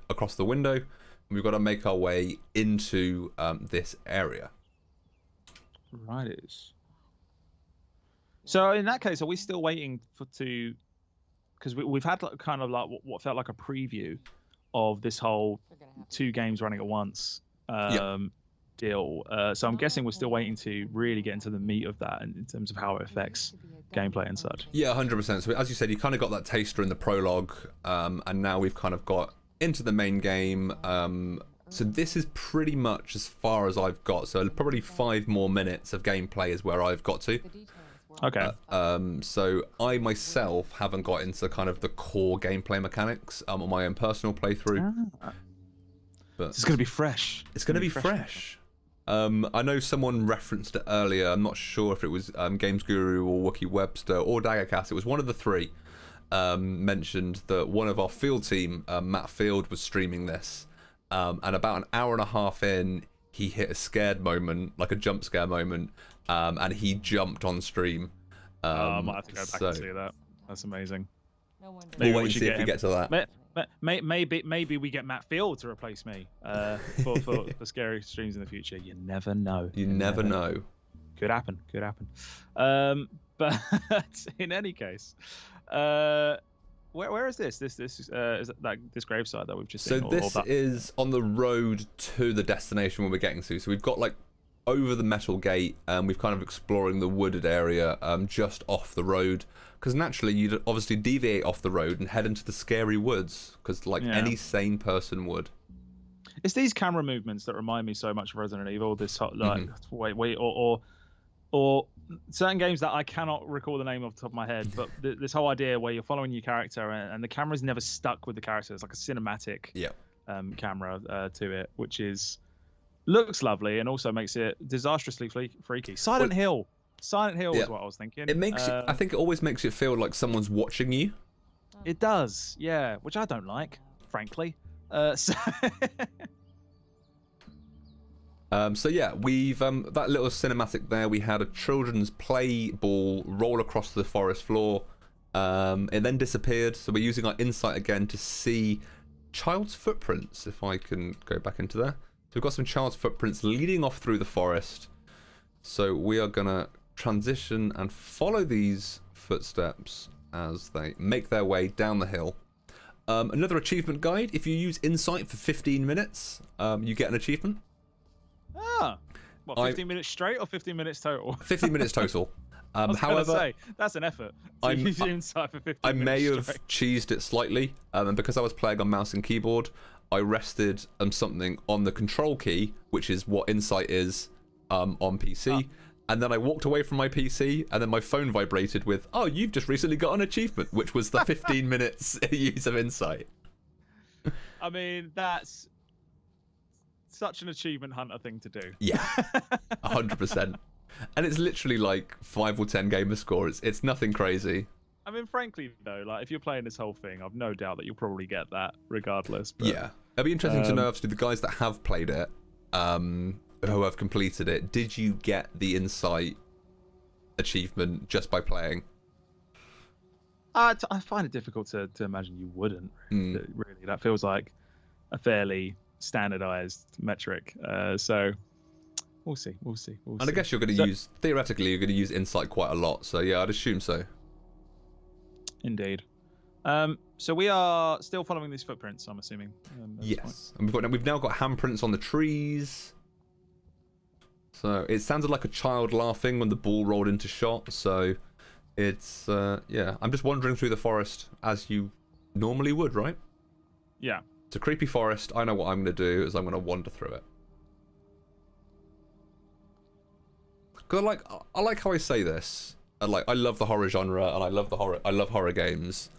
across the window. And we've got to make our way into this area. Right. So in that case, are we still waiting because we've had kind of like what felt like a preview of this whole 2 games running at once deal. So I'm guessing we're still waiting to really get into the meat of that in terms of how it affects gameplay and such. Yeah, 100%. So as you said, you kind of got that taster in the prologue, and now we've kind of got into the main game. So this is pretty much as far as I've got. So probably 5 more minutes of gameplay is where I've got to. Okay. So I myself haven't got into kind of the core gameplay mechanics on my own personal playthrough. But it's going to be fresh. It's going to be fresh. I know someone referenced it earlier. I'm not sure if it was Games Guru or Wookie Webster or Daggercast. It was one of the 3. mentioned that one of our field team, Matt Field, was streaming this, and about an hour and a half in, he hit a scared moment, like a jump scare moment, and he jumped on stream. I might have to go back and see that. That's amazing. No wonder. We'll wait we and should see if get we him. get to that. Maybe we get Matt Field to replace me for scary streams in the future. You never know. You never know. Could happen. Could happen. But in any case, where is this? This is it like this gravesite that we've just So seen? this is on the road to the destination where we're getting to. So we've got like over the metal gate, and we've kind of exploring the wooded area just off the road. Because naturally, you'd obviously deviate off the road and head into the scary woods, because like any sane person would. It's these camera movements that remind me so much of Resident Evil. This like wait, or certain games that I cannot recall the name off the top of my head, but this whole idea where you're following your character and the camera's never stuck with the character. It's like a cinematic camera to it, which looks lovely and also makes it disastrously freaky. Silent Hill is what I was thinking. It makes I think it always makes it feel like someone's watching you. It does, yeah, which I don't like, frankly. So So yeah, we've that little cinematic there. We had a children's play ball roll across the forest floor. It then disappeared. So we're using our insight again to see child's footprints. If I can go back into there, so we've got some child's footprints leading off through the forest. So we are gonna transition and follow these footsteps as they make their way down the hill. Another achievement guide. If you use insight for 15 minutes, you get an achievement. What, 15 minutes straight or 15 minutes total? 15 minutes total. However, that's an effort. To use insight for 15 I minutes may have straight. cheesed it slightly, and because I was playing on mouse and keyboard, I rested something on the control key, which is what insight is on PC. And then I walked away from my PC, and then my phone vibrated with, "Oh, you've just recently got an achievement," which was the 15 minutes use of insight. I mean, that's such an achievement hunter thing to do. Yeah, 100%. And it's literally like 5 or 10 gamer score. It's nothing crazy. I mean, frankly, though, like if you're playing this whole thing, I've no doubt that you'll probably get that regardless. But, yeah, it'd be interesting to know, obviously, the guys that have played it, who have completed it, did you get the insight achievement just by playing? I find it difficult to imagine you wouldn't. Really, that feels like a fairly standardized metric. So we'll see. And I guess you're going to use, theoretically, you're going to use insight quite a lot. So yeah, I'd assume so. Indeed. So we are still following these footprints, I'm assuming. Yes, and we've now got handprints on the trees. So it sounded like a child laughing when the ball rolled into shot. So it's yeah, I'm just wandering through the forest as you normally would, right? Yeah. It's a creepy forest. I know what I'm going to do is I'm going to wander through it. Because I like how I say this. I love the horror genre and I love horror games.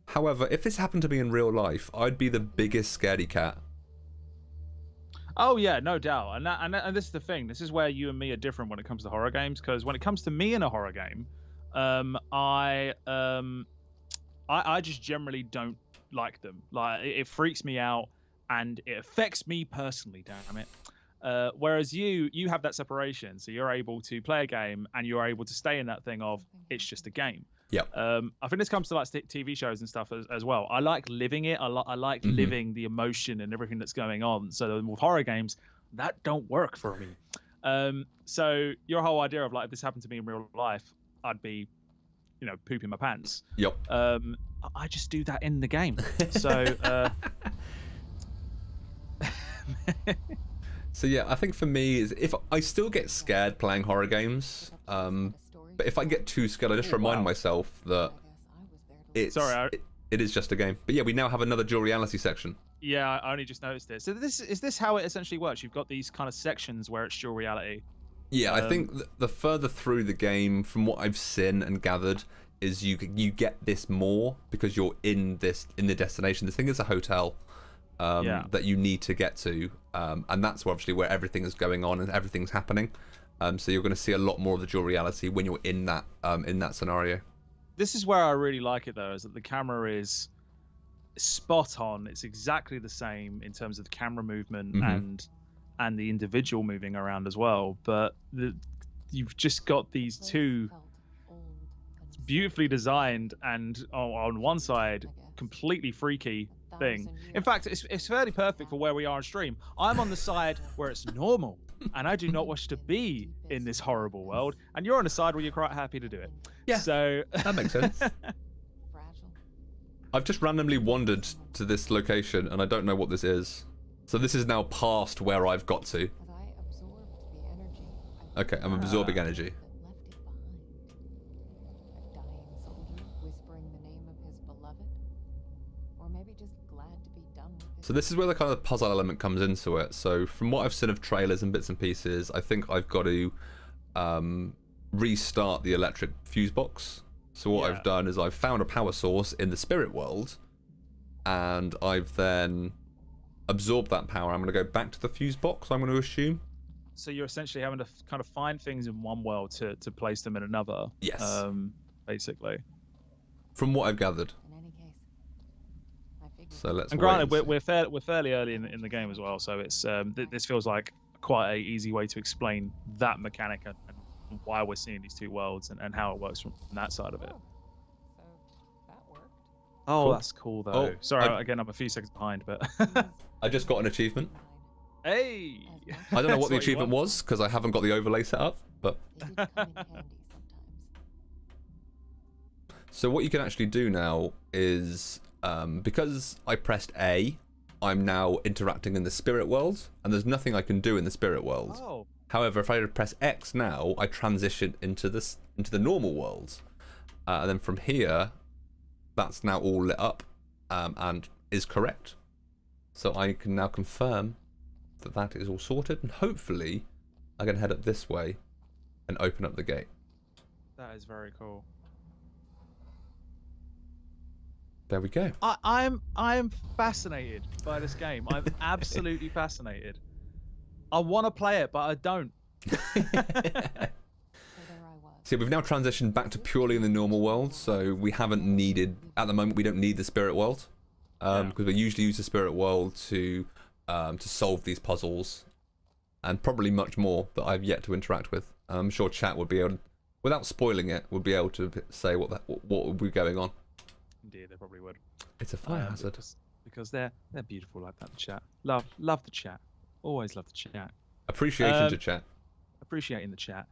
However, if this happened to me in real life, I'd be the biggest scaredy cat. Oh yeah, no doubt. And this is the thing. This is where you and me are different when it comes to horror games. Because when it comes to me in a horror game, I just generally don't like them. Like it freaks me out and it affects me personally. Damn it. Whereas you have that separation, so you're able to play a game and you're able to stay in that thing of it's just a game. Yeah. I think this comes to like TV shows and stuff as well. I like living it. I like living the emotion and everything that's going on. So with horror games, that don't work for me. So your whole idea of like if this happened to me in real life, I'd be, pooping my pants. Yep. I just do that in the game. So. So yeah, I think for me is if I still get scared playing horror games, but if I get too scared, I just remind myself that it is just a game. But yeah, we now have another dual reality section. Yeah, I only just noticed it. So is this how it essentially works? You've got these kind of sections where it's dual reality. Yeah, I think the further through the game, from what I've seen and gathered, is you get this more because you're in the destination. The thing is a hotel. That you need to get to, and that's obviously where everything is going on and everything's happening. So you're going to see a lot more of the dual reality when you're in that scenario. This is where I really like it though, is that the camera is spot on. It's exactly the same in terms of the camera movement and the individual moving around as well. But you've just got these two beautifully designed and on one side completely freaky thing. In fact, it's fairly perfect for where we are on stream. I'm on the side where it's normal and I do not wish to be in this horrible world, and you're on the side where you're quite happy to do it. Yeah, so that makes sense. I've just randomly wandered to this location and I don't know what this is. So this is now past where I've got to. Okay, I'm absorbing energy. So this is where the kind of puzzle element comes into it. So from what I've seen of trailers and bits and pieces, I think I've got to restart the electric fuse box. So what I've done is I've found a power source in the spirit world, and I've then absorbed that power. I'm going to go back to the fuse box, I'm going to assume. So you're essentially having to kind of find things in one world to place them in another. Yes. Basically. From what I've gathered. So let's. And granted, we're fairly early in the game as well, so it's this feels like quite a easy way to explain that mechanic and why we're seeing these two worlds and how it works from that side of it. So that worked. Oh, Cool. that's cool though. Oh, Sorry, again, I'm a few seconds behind, but I just got an achievement. hey, I don't know what That's the you achievement want. was because I haven't got the overlay set up, but They did come in handy sometimes. so what you can actually do now is because I pressed A, I'm now interacting in the spirit world, and there's nothing I can do in the spirit world. Oh, However, if I press X now, I transition into the normal world, and then from here, that's now all lit up and is correct. So I can now confirm that that is all sorted, and hopefully, I can head up this way and open up the gate. that is very cool. There we go. I'm fascinated by this game. I'm absolutely fascinated. I want to play it, but I don't. So there I was. See, we've now transitioned back to purely in the normal world, so we haven't needed, at the moment, we don't need the spirit world, because we usually use the spirit world to solve these puzzles, and probably much more that I've yet to interact with. I'm sure chat would be able, without spoiling it, would be able to say what would be going on. Indeed, they probably would. It's a fire hazard. Because they're beautiful like that. The chat, love the chat. Always love the chat. Appreciation to chat. Appreciating the chat.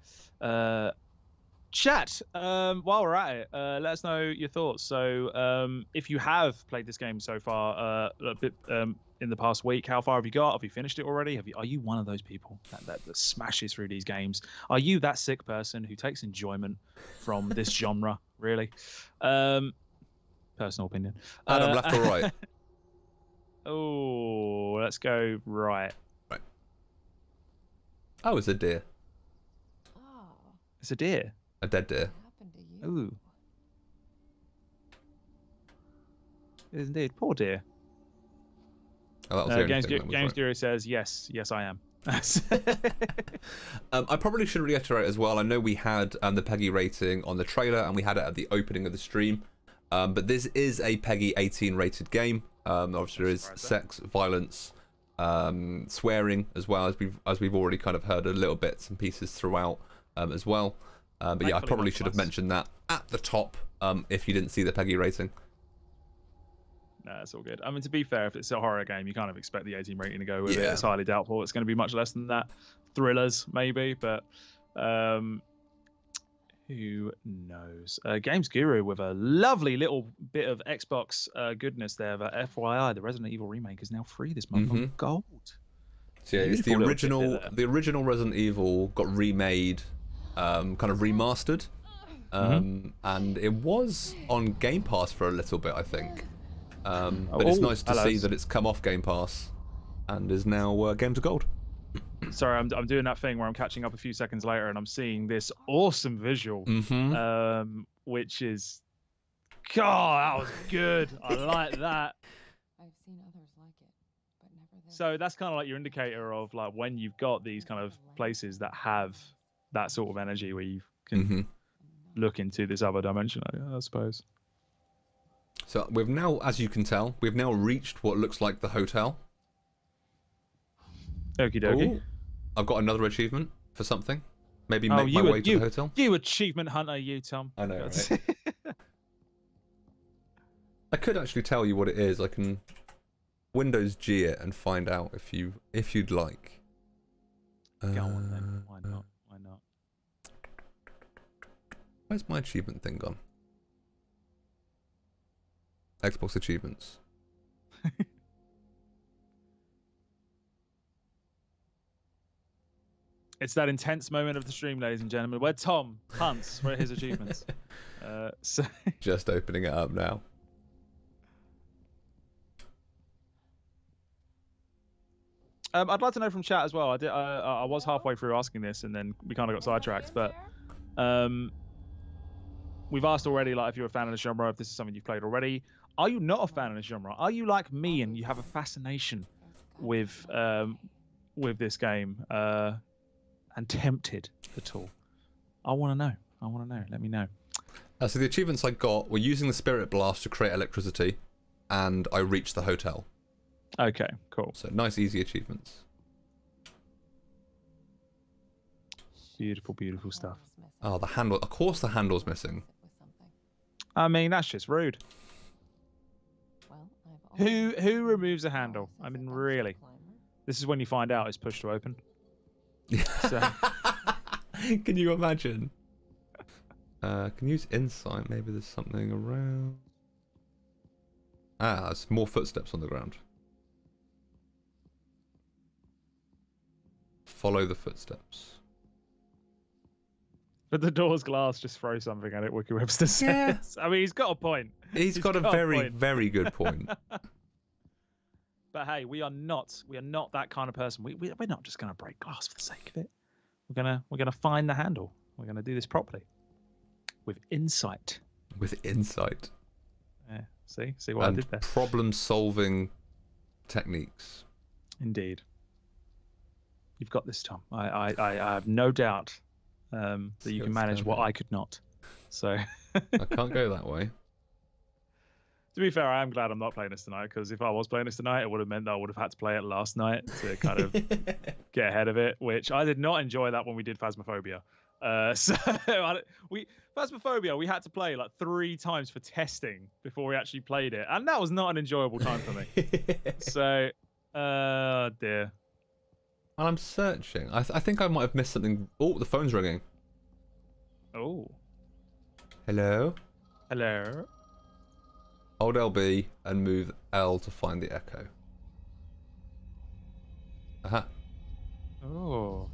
Chat, while we're at it, let us know your thoughts. So if you have played this game so far a bit in the past week, how far have you got? Have you finished it already? Are you one of those people that smashes through these games? Are you that sick person who takes enjoyment from this genre, really? Personal opinion. Adam, left or right? Oh, let's go right. Right. Oh, it's a deer. Oh, It's a deer. A dead deer. what happened to you? Ooh. It is indeed. Poor deer. Oh, that was the only Games thing that was right. Guru says, yes, I am. I probably should reiterate as well, I know we had the PEGI rating on the trailer and we had it at the opening of the stream, but this is a PEGI 18 rated game. Obviously there is sex, violence, swearing as well, as we've already kind of heard a little bits and pieces throughout as well. But yeah, I Thankfully probably not should have us. mentioned that at the top if you didn't see the PEGI rating. No, it's all good. I mean, to be fair, if it's a horror game, you kind of expect the 18 rating to go with it. Yeah. It's highly doubtful it's going to be much less than that. Thrillers, maybe, but who knows? Games Guru with a lovely little bit of Xbox goodness there. But FYI, the Resident Evil remake is now free this month on Gold. So yeah, it's the Beautiful little tidbit original. there. The original Resident Evil got remade, kind of remastered, and it was on Game Pass for a little bit, I think. But it's Oh, nice to hello. see that it's come off Game Pass and is now Games of Gold. Sorry, I'm doing that thing where I'm catching up a few seconds later and I'm seeing this awesome visual, which is, God, that was good. I like that. I've seen others like it, but never this. So that's kind of like your indicator of like when you've got these kind of places that have that sort of energy where you can look into this other dimension, I suppose. So we've now, as you can tell, we've now reached what looks like the hotel. Okie dokie. Ooh, I've got another achievement for something. Maybe Oh, make my way to the hotel. You achievement hunter, you Tom. I know, right? I could actually tell you what it is. I can Windows G it and find out if you'd like. Go on then. Why not? Why not? Where's my achievement thing gone? Xbox achievements. It's that intense moment of the stream, ladies and gentlemen, where Tom hunts for his achievements. So Just opening it up now. I'd like to know from chat as well. I was halfway through asking this, and then we kind of got sidetracked. But we've asked already, like, if you're a fan of the genre, if this is something you've played already. Are you not a fan of the genre? Are you like me and you have a fascination with this game and tempted at all? I want to know. I want to know. Let me know. So the achievements I got were using the spirit blast to create electricity, and I reached the hotel. Okay, cool. So nice, easy achievements. Beautiful, beautiful stuff. Oh, the handle. Of course the handle's missing. I mean, that's just rude. Who removes a handle? I mean, really? This is when you find out it's pushed to open. So. Can you imagine? Can use insight. Maybe there's something around. Ah, there's more footsteps on the ground. Follow the footsteps. But the door's glass, just throw something at it, Wiki Webster says. Yeah. I mean, he's got a point. He's got a very, point. very good point. But hey, we are not that kind of person. We're not just gonna break glass for the sake of it. We're gonna find the handle. We're gonna do this properly. With insight. With insight. Yeah. See what I did there. Problem-solving techniques. Indeed. You've got this, Tom. I have no doubt that you can manage what I could not. So I can't go that way. To be fair, I am glad I'm not playing this tonight, because if I was playing this tonight, it would have meant that I would have had to play it last night to kind of get ahead of it, which I did not enjoy that when we did Phasmophobia. So Phasmophobia, we had to play like 3 times for testing before we actually played it, and that was not an enjoyable time for me. So, dear. And I'm searching. I think I might have missed something. Oh, the phone's ringing. Oh. Hello? Hello. Hold LB and move L to find the echo. Aha. Oh.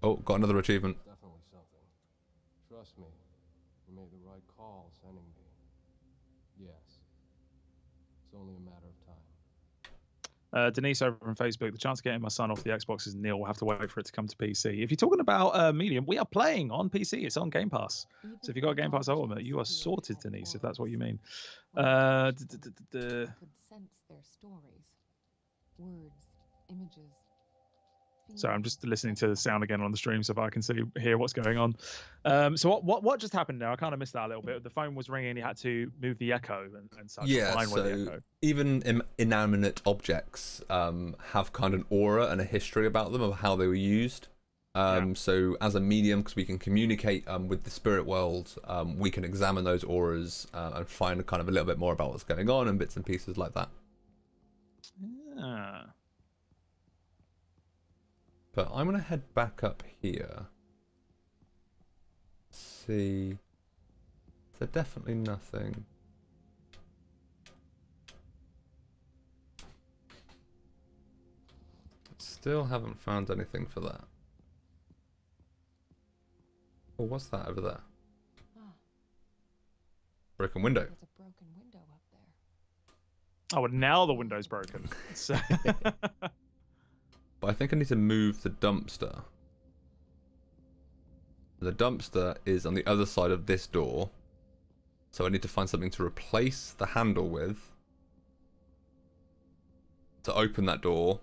Oh, got another achievement. Definitely something. Trust me, you made the right call sending me. Yes. It's only a matter of time. Denise over on Facebook, the chance of getting my son off the Xbox is nil. We'll have to wait for it to come to PC. If you're talking about Medium, we are playing on PC. It's on Game Pass. So if you've got a Game Pass Ultimate, you are sorted, Denise, if that's what you mean. Could sense their stories, words, images. Sorry, I'm just listening to the sound again on the stream so if I can hear what's going on. So what just happened there? I kind of missed that a little bit. The phone was ringing. You had to move the echo and such. Yeah, with the so echo. even inanimate objects have kind of an aura and a history about them of how they were used. So as a medium, because we can communicate with the spirit world, we can examine those auras and find kind of a little bit more about what's going on and bits and pieces like that. Yeah. But I'm going to head back up here. See. There's definitely nothing. Still haven't found anything for that. Oh, what's that over there? Broken window. There's a broken window up there. Oh, and now the window's broken. So But I think I need to move the dumpster. The dumpster is on the other side of this door. So I need to find something to replace the handle with. To open that door.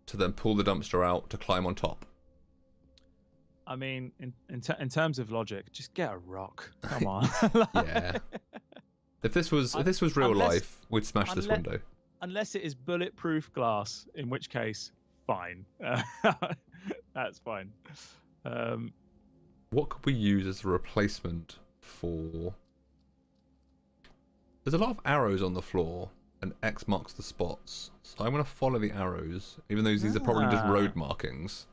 To then pull the dumpster out to climb on top. I mean, in terms of logic, just get a rock. Come on. Yeah. If this was real unless- life, we'd smash this unless- window. Unless it is bulletproof glass, in which case, fine. That's fine. What could we use as a replacement for? There's a lot of arrows on the floor, and X marks the spots. So I'm going to follow the arrows, even though these are probably just road markings.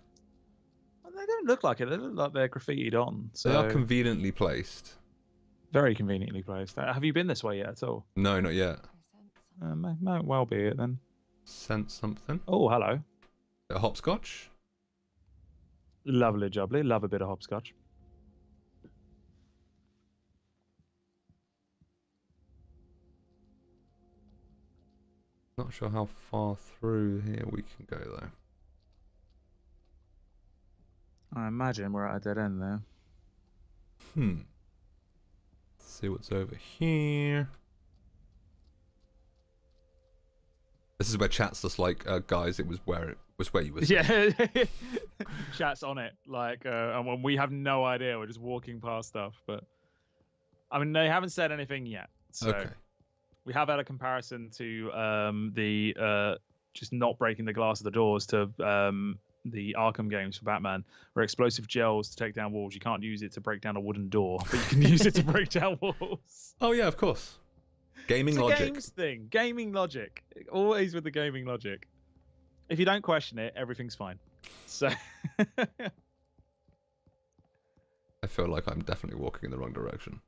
Well, they don't look like it. They look like they're graffitied on. So They are conveniently placed. very conveniently placed. Have you been this way yet at all? No, not yet. Might well be it then. Sense something. Oh, hello. A hopscotch. Lovely jubbly. Love a bit of hopscotch. Not sure how far through here we can go though. I imagine we're at a dead end there. Let's see what's over here. This is where chat's just like, guys, it was where you were. Yeah, chat's on it. Like, and when we have no idea, we're just walking past stuff. But I mean, they haven't said anything yet. So Okay. we have had a comparison to the just not breaking the glass of the doors to the Arkham games for Batman, where explosive gels to take down walls. You can't use it to break down a wooden door, but you can use it to break down walls. Oh yeah, of course. Gaming It's a logic. games thing. Gaming logic. Always with the gaming logic. If you don't question it, everything's fine. So I feel like I'm definitely walking in the wrong direction.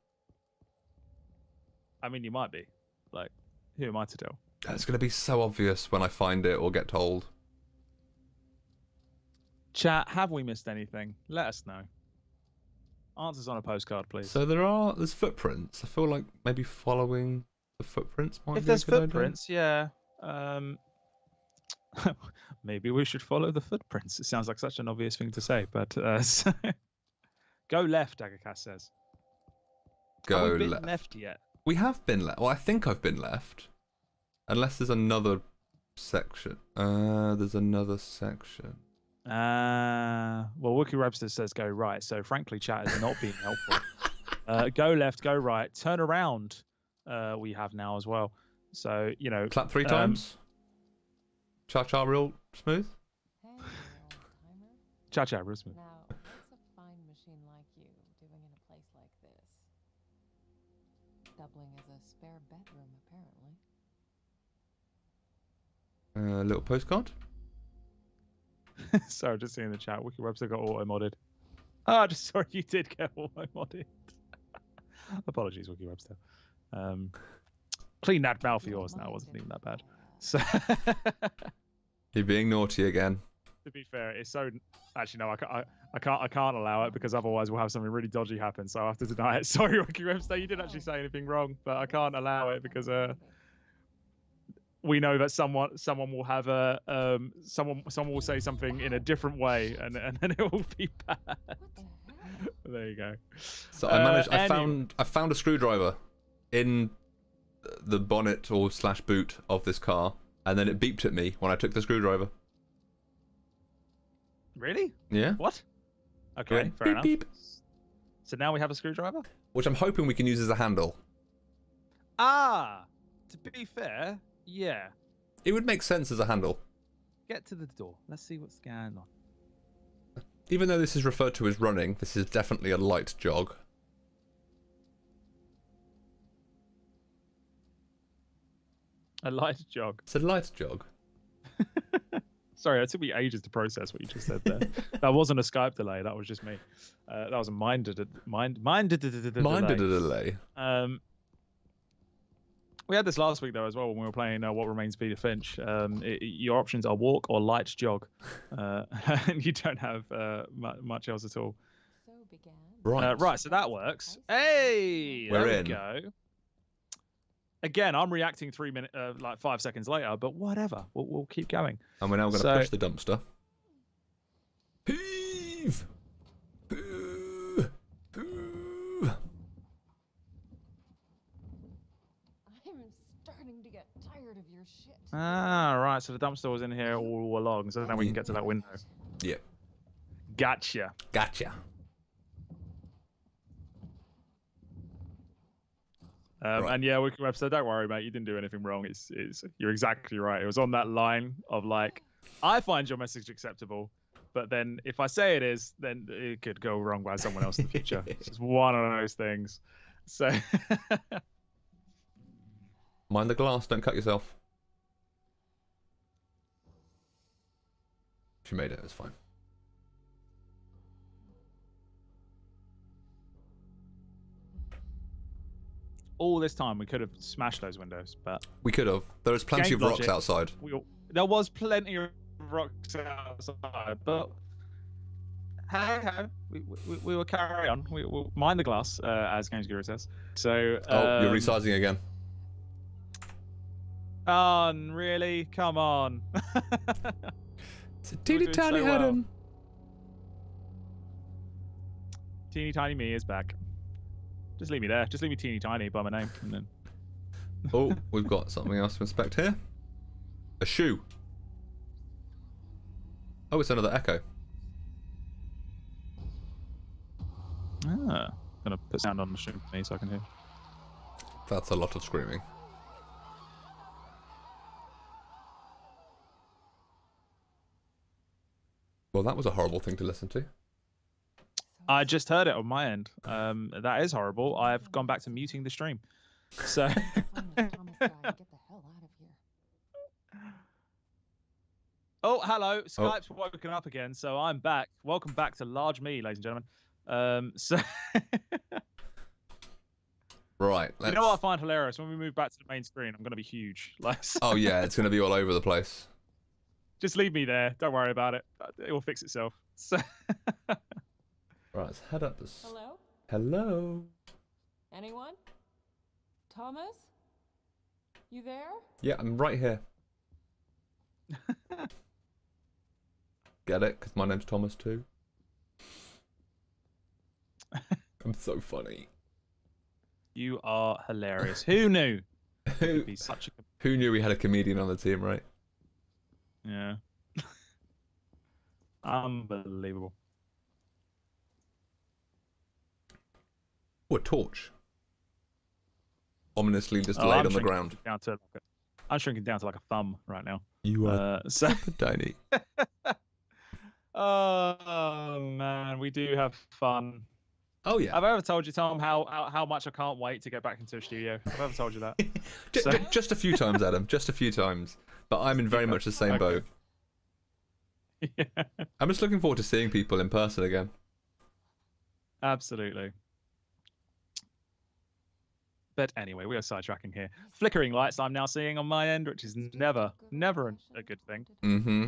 I mean, you might be. Like, who am I to tell? It's going to be so obvious when I find it or get told. Chat, have we missed anything? Let us know. Answers on a postcard, please. So there's footprints. I feel like maybe following the footprints might If be there's a good footprints, yeah. Maybe we should follow the footprints. It sounds like such an obvious thing to say, but go left, Agakas says. Go have we been left. left yet? We have been left. Well, I think I've been left. Unless there's another section. There's another section. Well, Wookie Webster says go right, so frankly, chat is not being helpful. Go left, go right, turn around. We have now as well. So, you know. Clap 3 times. Cha-cha real smooth. Hey, old timer. Cha-cha, real smooth. Now, what's a fine machine like you doing in a place like this? Doubling as a spare bedroom, apparently. Little postcard. Sorry, just seeing the chat. Wiki Webster got auto-modded. Oh, just sorry, you did get auto-modded. Apologies, Wiki Webster. Clean that mouth of yours now. It wasn't even that bad. So, You're being naughty again. to be fair, it's so... Actually, no, I can't allow it because otherwise we'll have something really dodgy happen. So I have to deny it. Sorry, Wiki Webster, you didn't actually say anything wrong, but I can't allow it because we know that someone will have a someone will say something in a different way, and then it will be bad. What the hell? There you go. So I managed. I found a screwdriver in the bonnet or / boot of this car, and then it beeped at me when I took the screwdriver. Really? Yeah. What? Okay, Went fair beep, enough. beep. So now we have a screwdriver? Which I'm hoping we can use as a handle. Ah! To be fair, yeah. It would make sense as a handle. Get to the door. Let's see what's going on. Even though this is referred to as running, this is definitely a light jog. A light jog. It's a light jog. Sorry, it took me ages to process what you just said there. That wasn't a Skype delay. That was just me. That was a minded delay. We had this last week though as well when we were playing What Remains of Edith Finch. Your options are walk or light jog, and you don't have much else at all. So began. Right. Right, so that works. Hey, We're there in. we go. Again, I'm reacting 5 seconds later, but whatever. We'll keep going. And we're now going to So- push the dumpster. Heave! Boo! Boo! I'm starting to get tired of your shit. Ah, right. So the dumpster was in here all along, so now we can get to that window. Yep. Gotcha. Gotcha. Right. And yeah, Wiki Web said, "Don't worry, mate. You didn't do anything wrong. It's you're exactly right. It was on that line of like, I find your message acceptable, but then if I say it is, then it could go wrong by someone else in the future. It's just one of those things. So, Mind the glass. Don't cut yourself. She made it. It's fine. all this time we could have smashed those windows, but We could have. There was plenty Game of rocks logic. outside. there was plenty of rocks outside, but hey ho, we will carry on. We will mind the glass, as Games Guru says. So, Oh, you're resizing again. Really? Come on. It's a teeny doing tiny so head well. him. Teeny tiny me is back. Just leave me there. Just leave me teeny tiny by my name, and then. Oh, we've got something else to inspect here. A shoe. Oh, it's another echo. Ah, gonna put sound on the stream for me so I can hear. That's a lot of screaming. Well, that was a horrible thing to listen to. I just heard it on my end. That is horrible. I've gone back to muting the stream. So. Find this Thomas guy and get the hell out of here. Oh, hello. Skype's woken up again, so I'm back. Welcome back to Large Me, ladies and gentlemen. Right. You know what I find hilarious? When we move back to the main screen, I'm going to be huge. Like, Oh yeah, it's going to be all over the place. just leave me there. Don't worry about it. It will fix itself. So. Right, let's head up this. Hello? Hello. Anyone? Thomas? You there? Yeah, I'm right here. Get it? Because my name's Thomas too. I'm so funny. You are hilarious. Who knew? Who, You'd be such a. who knew we had a comedian on the team, right? Yeah. Unbelievable. Oh, a torch. Ominously just Oh, laid I'm on the shrinking ground. down to I'm shrinking down to like a thumb right now. You are So. super tiny. Oh man, we do have fun. Oh yeah. Have I ever told you, Tom, how much I can't wait to get back into a studio? Have I ever told you that? So- Just a few times, Adam. Just a few times. But I'm in very much the same boat. Yeah, I'm just looking forward to seeing people in person again. absolutely. But anyway, we are sidetracking here. Flickering lights I'm now seeing on my end, which is never a good thing. Mm-hmm.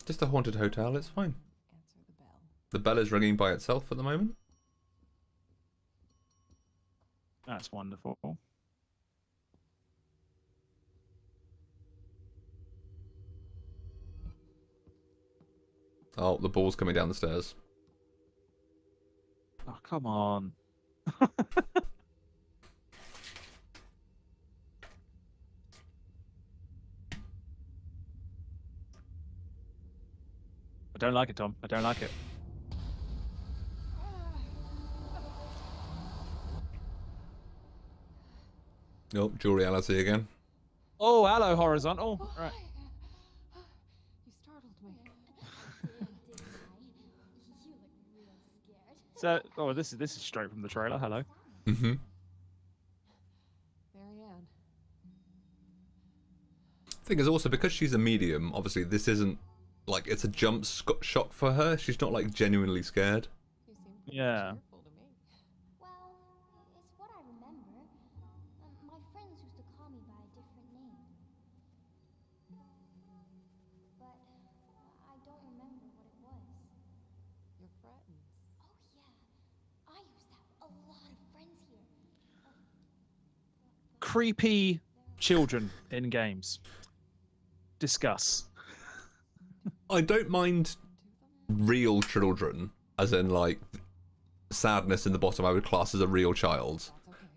Just a haunted hotel, it's fine. Answer the bell. The bell is ringing by itself at the moment. That's wonderful. Oh, the ball's coming down the stairs. Oh, come on. I don't like it, Tom. I don't like it. Oh, dual reality again. Oh, hello, horizontal. Right. You startled me. So, oh, this is straight from the trailer. Hello. Mm-hmm. Marianne. Thing is also, because she's a medium, obviously this isn't like it's a jump shock for her. She's not like genuinely scared. You seem pretty Yeah. cheerful to me. Well, it's what I remember. My friends used to call me by a different name. But I don't remember what it was. Your friends. Oh, yeah. I used to have a lot of friends here. Creepy children in games. Discuss. I don't mind real children, as in like sadness in the bottom I would class as a real child. That's okay.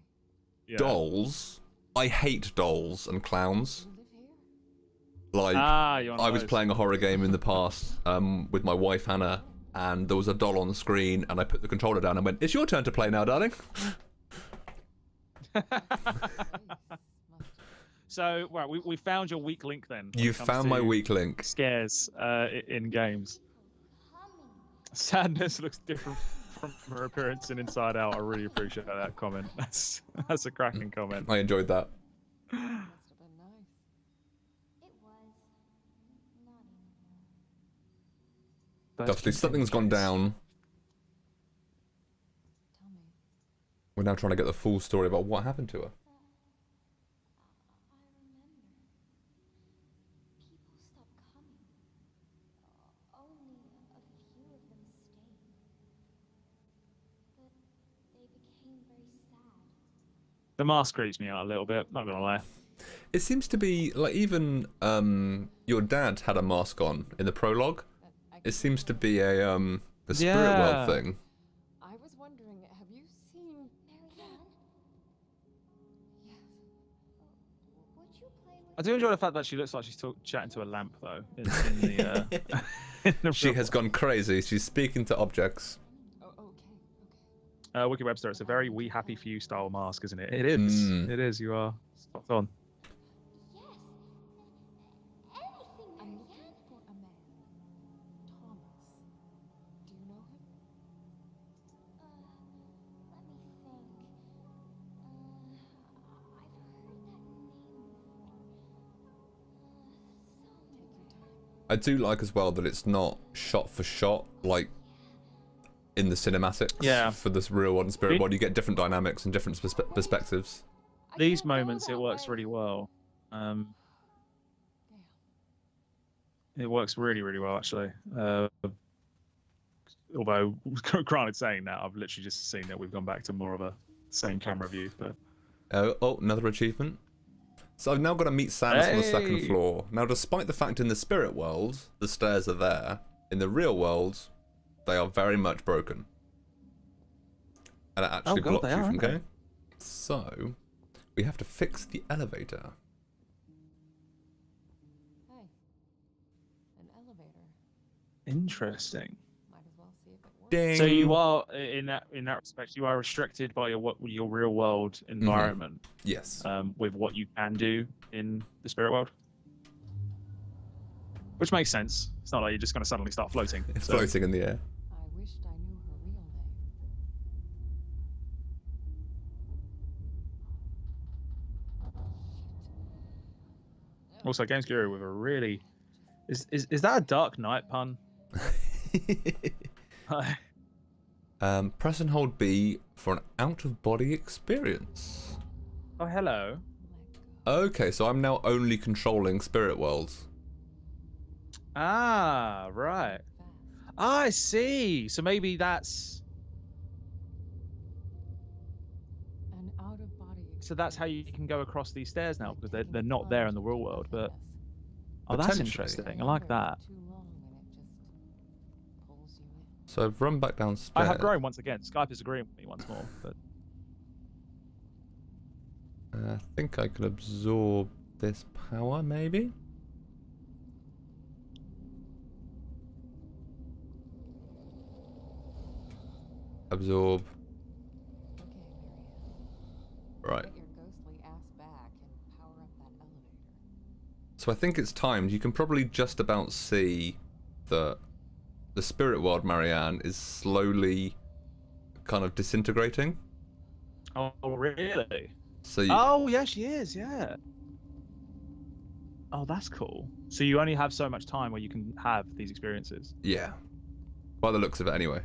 Yeah. Dolls, I hate dolls and clowns. You live here? Like Ah, you're I was playing a horror game in the past with my wife Hannah, and there was a doll on the screen, and I put the controller down and went, "It's your turn to play now, darling." So, well, we found your weak link then. when You it comes found my to weak link. Scares in games. Sadness looks different from her appearance in Inside Out. I really appreciate that comment. That's a cracking comment. I enjoyed that. Must have been nice. It was. Not anymore. Obviously, something's gone down. Tell me. We're now trying to get the full story about what happened to her. I remember. People stopped coming. Only a few of them stayed. But they became very sad. The mask creeps me out a little bit. Not gonna lie. It seems to be like even your dad had a mask on in the prologue. It seems to be a spirit world thing. I was wondering, have you seen? Marianne, Yes. would you play with I do enjoy the fact that she looks like she's chatting to a lamp, though. In the, in the She has gone crazy. She's speaking to objects. Oh, okay. Wiki Webster, it's a very "We Happy For You" style mask, isn't it? It is. Mm. It is. You are spot on. Yes. Anything, I'm Marianne. looking for a man. Thomas. Do you know him? Let me think. I've heard that name before. Take your time. I do like as well that it's not shot for shot like in the cinematics. Yeah. For this real one spirit It- world, you get different dynamics and different perspectives. I These can't go moments, it that works way. really well. Damn. It works really, really well, actually. Although, granted, saying that, I've literally just seen that we've gone back to more of a same camera view. But Oh, another achievement. So I've now got to meet Samus on the second Hey! floor. Now, despite the fact in the spirit world, the stairs are there, in the real world, they are very much broken. And it actually God, blocks they you are, from aren't they? going. So, we have to fix the elevator. Hey. An elevator. interesting. Might as well see if it works. Ding! So you are in that respect, you are restricted by your real world environment Yes. with what you can do in the spirit world, which makes sense. It's not like you're just going to suddenly start floating. It's So- floating in the air. I wished I knew her real name. Also, Games Guru with a really is that a Dark Knight pun? Press and hold B for an out-of-body experience. Oh, hello. Let go. Okay, so I'm now only controlling spirit worlds. Ah, right. Fast. I see. So maybe that's An out-of-body so that's how you can go across these stairs now, because they're Taking not there in the plunge real world. But nothingness. oh, that's Potentially. interesting. I like that. Too long and it just pulls you in. So I've run back downstairs. I have grown once again. Skype is agreeing with me once more. But I think I can absorb this power, maybe? Absorb. Okay, Marianne. Right. Get your ghostly ass back and power up that elevator. So I think it's timed. You can probably just about see that the spirit world, Marianne, is slowly kind of disintegrating. oh, really? So you, Oh, yeah, she is. Yeah. Oh, that's cool. So you only have so much time where you can have these experiences. yeah. By the looks of it, anyway.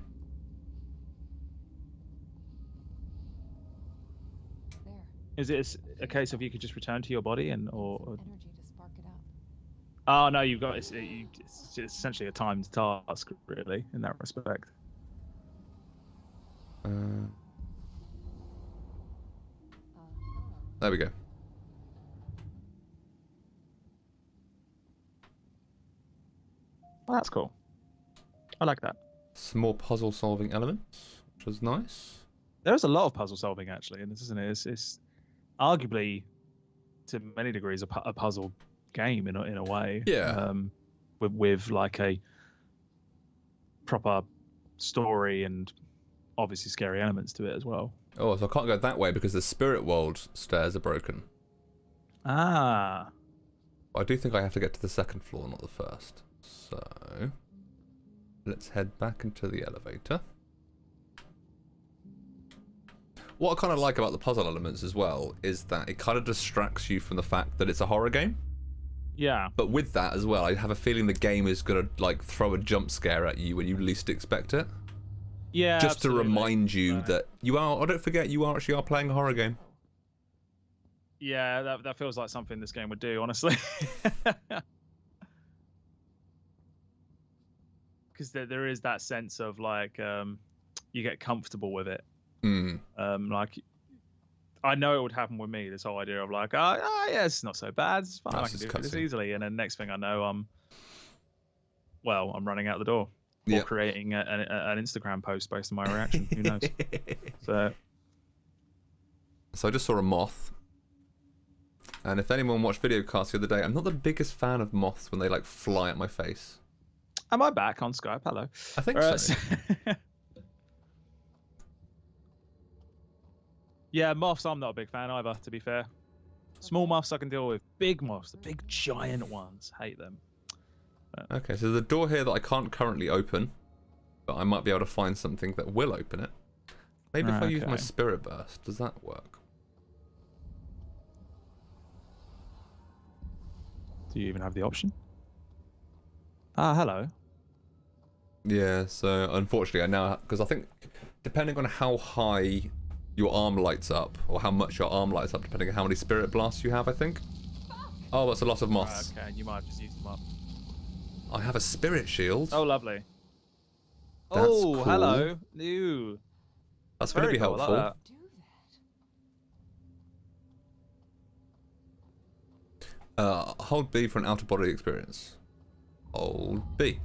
There. Is it a case of you could just return to your body and or? Energy to spark it up. Oh no, you've got it's essentially a timed task, really, in that respect. Uh-huh. There we go. Oh, that's cool. I like that. Some more puzzle-solving elements, which was nice. There's a lot of puzzle solving actually in this, isn't it? It's arguably, to many degrees, a puzzle game in a way. Yeah. With like a proper story and obviously scary elements to it as well. Oh, so I can't go that way because the spirit world stairs are broken. Ah. I do think I have to get to the second floor, not the first. So let's head back into the elevator. What I kind of like about the puzzle elements as well is that it kind of distracts you from the fact that it's a horror game. Yeah. But with that as well, I have a feeling the game is going to like throw a jump scare at you when you least expect it. Yeah. Just absolutely. to remind you Right. that you are, oh, don't forget, you are actually playing a horror game. Yeah, that feels like something this game would do, honestly. Because there is that sense of like you get comfortable with it. Mm. Like I know it would happen with me. This whole idea of like, oh yeah, it's not so bad. It's fine. I That's can do just this cutscene. easily. And then next thing I know, I'm running out the door or Yep. creating an Instagram post based on my reaction. Who knows? So So I just saw a moth. And if anyone watched Videocast the other day, I'm not the biggest fan of moths when they like fly at my face. am I back on Skype? Hello. I think Alright, so. Yeah, moths. I'm not a big fan either. To be fair, small moths I can deal with. Big moths, the big giant ones, hate them. Okay, so there's a door here that I can't currently open, but I might be able to find something that will open it. Maybe if I use my Okay. spirit burst, does that work? Do you even have the option? Ah, hello. Yeah, so unfortunately I now, because I think depending on how high your arm lights up, or how much your arm lights up, depending on how many spirit blasts you have, I think. Oh, that's a lot of moths. Okay, you might have just used them up. I have a spirit shield. Oh, lovely. That's oh, cool. hello. Ooh. That's going to Very be cool, I like helpful. that. Do that. Hold B for an out of body experience. Hold B.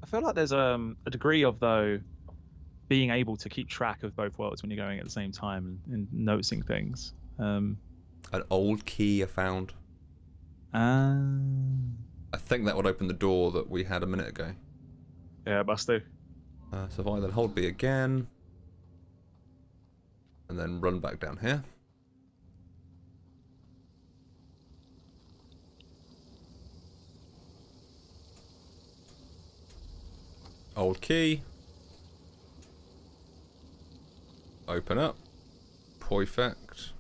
I feel like there's a degree of though being able to keep track of both worlds when you're going at the same time and noticing things. An old key I found. I think that would open the door that we had a minute ago. Yeah, it must do. So if I then hold B again, and then run back down here. Old key. Open up. Perfect.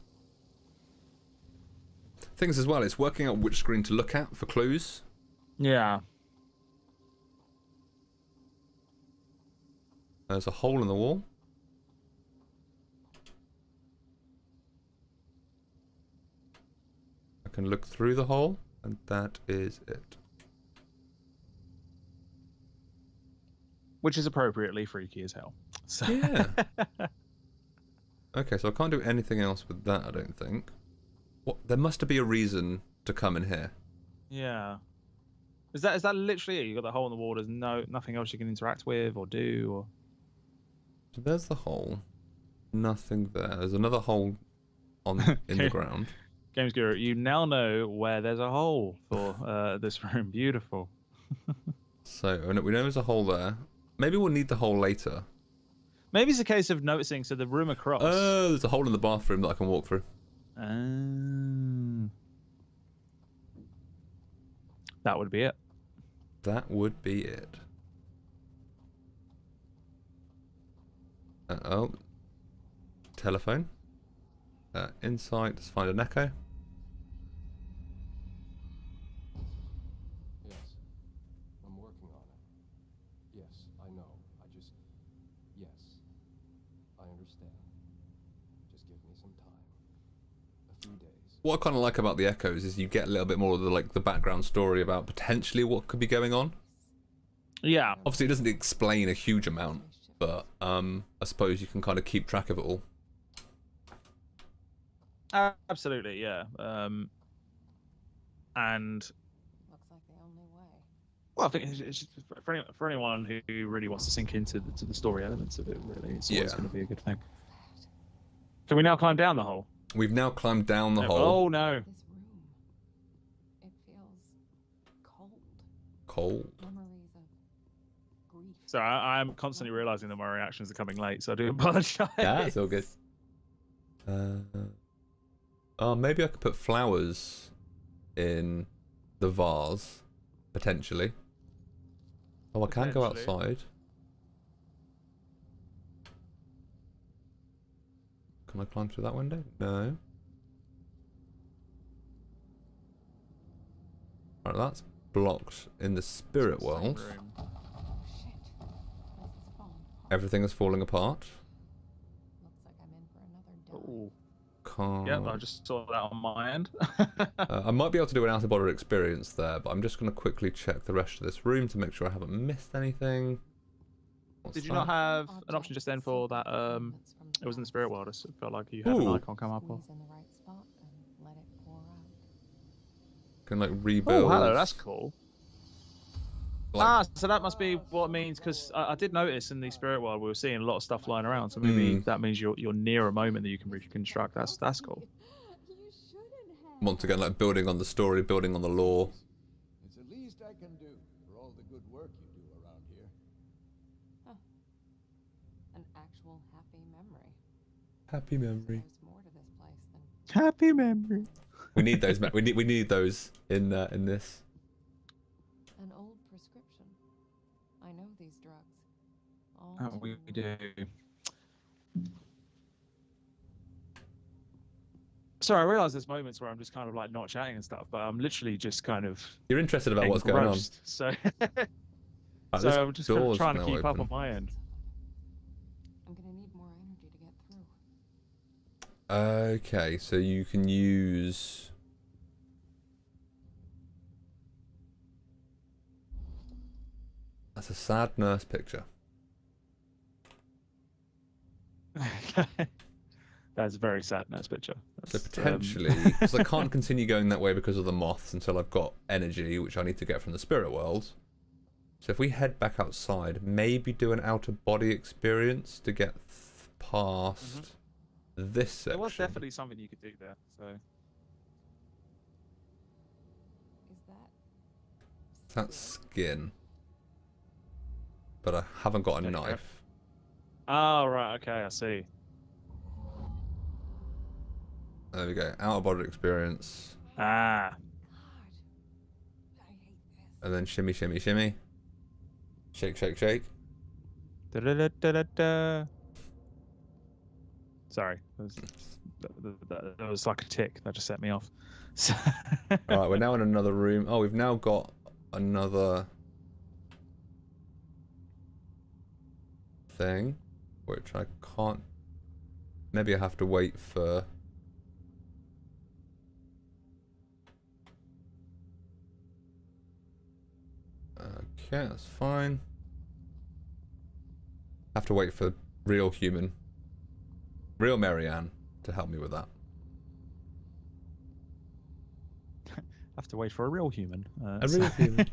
Things as well, it's working out which screen to look at for clues. Yeah. There's a hole in the wall. I can look through the hole, and that is it. Which is appropriately freaky as hell. So Yeah. Okay, so I can't do anything else with that, I don't think. What? There must be a reason to come in here. yeah. Is that literally it? You got the hole in the wall. There's nothing else you can interact with or do or. So there's the hole. Nothing there. There's another hole in the Okay. ground. Games Guru, you now know where there's a hole for this room. Beautiful. So we know there's a hole there. Maybe we'll need the hole later. Maybe it's a case of noticing. So the room across. Oh, there's a hole in the bathroom that I can walk through. That would be it. That would be it. Oh. Telephone. Insight, let's find an echo. Yes. I'm working on it. Yes, I know. Yes. I understand. Just give me some time. A few days. What I kind of like about the echoes is you get a little bit more of the background story about potentially what could be going on. Yeah. Obviously, it doesn't explain a huge amount, but I suppose you can kind of keep track of it all. Absolutely. Yeah. And Looks like the only way. well, I think it's just for anyone who really wants to sink into the story elements of it, really, it's always Yeah. going to be a good thing. Can we now climb down the hole? We've now climbed down the No. hole. Oh no. This room. It feels cold. Cold. Memories of grief So I'm constantly realizing that my reactions are coming late, so I do apologize. Yeah, it's all good. Oh, maybe I could put flowers in the vase, potentially. Oh, I can go Potentially. outside. Can I climb through that window? No. Right, that's blocked in the spirit Same world. room. Oh shit. This is falling apart. Everything is falling apart. Looks like I'm in for another dive. Ooh. Can't. Yep, I just saw that on my end. I might be able to do an out-of-body experience there, but I'm just going to quickly check the rest of this room to make sure I haven't missed anything. What's Did you that? not have an option just then for that? It was in the spirit world. It felt like you had an Ooh. icon come up. Or... Squeeze in the right spot and let it pour out. Can like rebuild. Oh, hello, that's cool. like- So that must be what it means, because I did notice in the spirit world we were seeing a lot of stuff flying around. So maybe that means you're near a moment that you can reconstruct. That's cool. You shouldn't have. Once again, like building on the story, building on the lore. It's the least I can do for all the good work you do around here. An actual happy memory. Happy memory. There's more to this place than Happy memory. We need those. We need those in this. an old prescription. I know these drugs. All Oh, too we well. do. Sorry, I realise there's moments where I'm just kind of like not chatting and stuff, but I'm literally just kind of You're interested about what's going on. engrossed. So, Right, so this I'm just kind of door's trying to now keep up open. on my end. I'm gonna need more energy to get through. Okay, so you can use. That's a sad nurse picture. That's a very sad nurse picture. So That's, potentially, because I can't continue going that way because of the moths until I've got energy, which I need to get from the spirit world. So if we head back outside, maybe do an outer body experience to get past this section. there was definitely something you could do there. So Is that That's skin. But I haven't got a There you go. knife. oh right, okay, I see. There we go. Outer body experience. Ah, God? I hate this. And then shimmy, shimmy, shimmy. Shake, shake, shake. da-da-da-da-da-da. Sorry, that was like a tick that just set me off. So- Alright, we're now in another room. Oh, we've now got another thing, which I can't. Maybe I have to wait for. Okay, that's fine. Have to wait for real human, real Marianne, to help me with that. have to wait for a real human. A real human.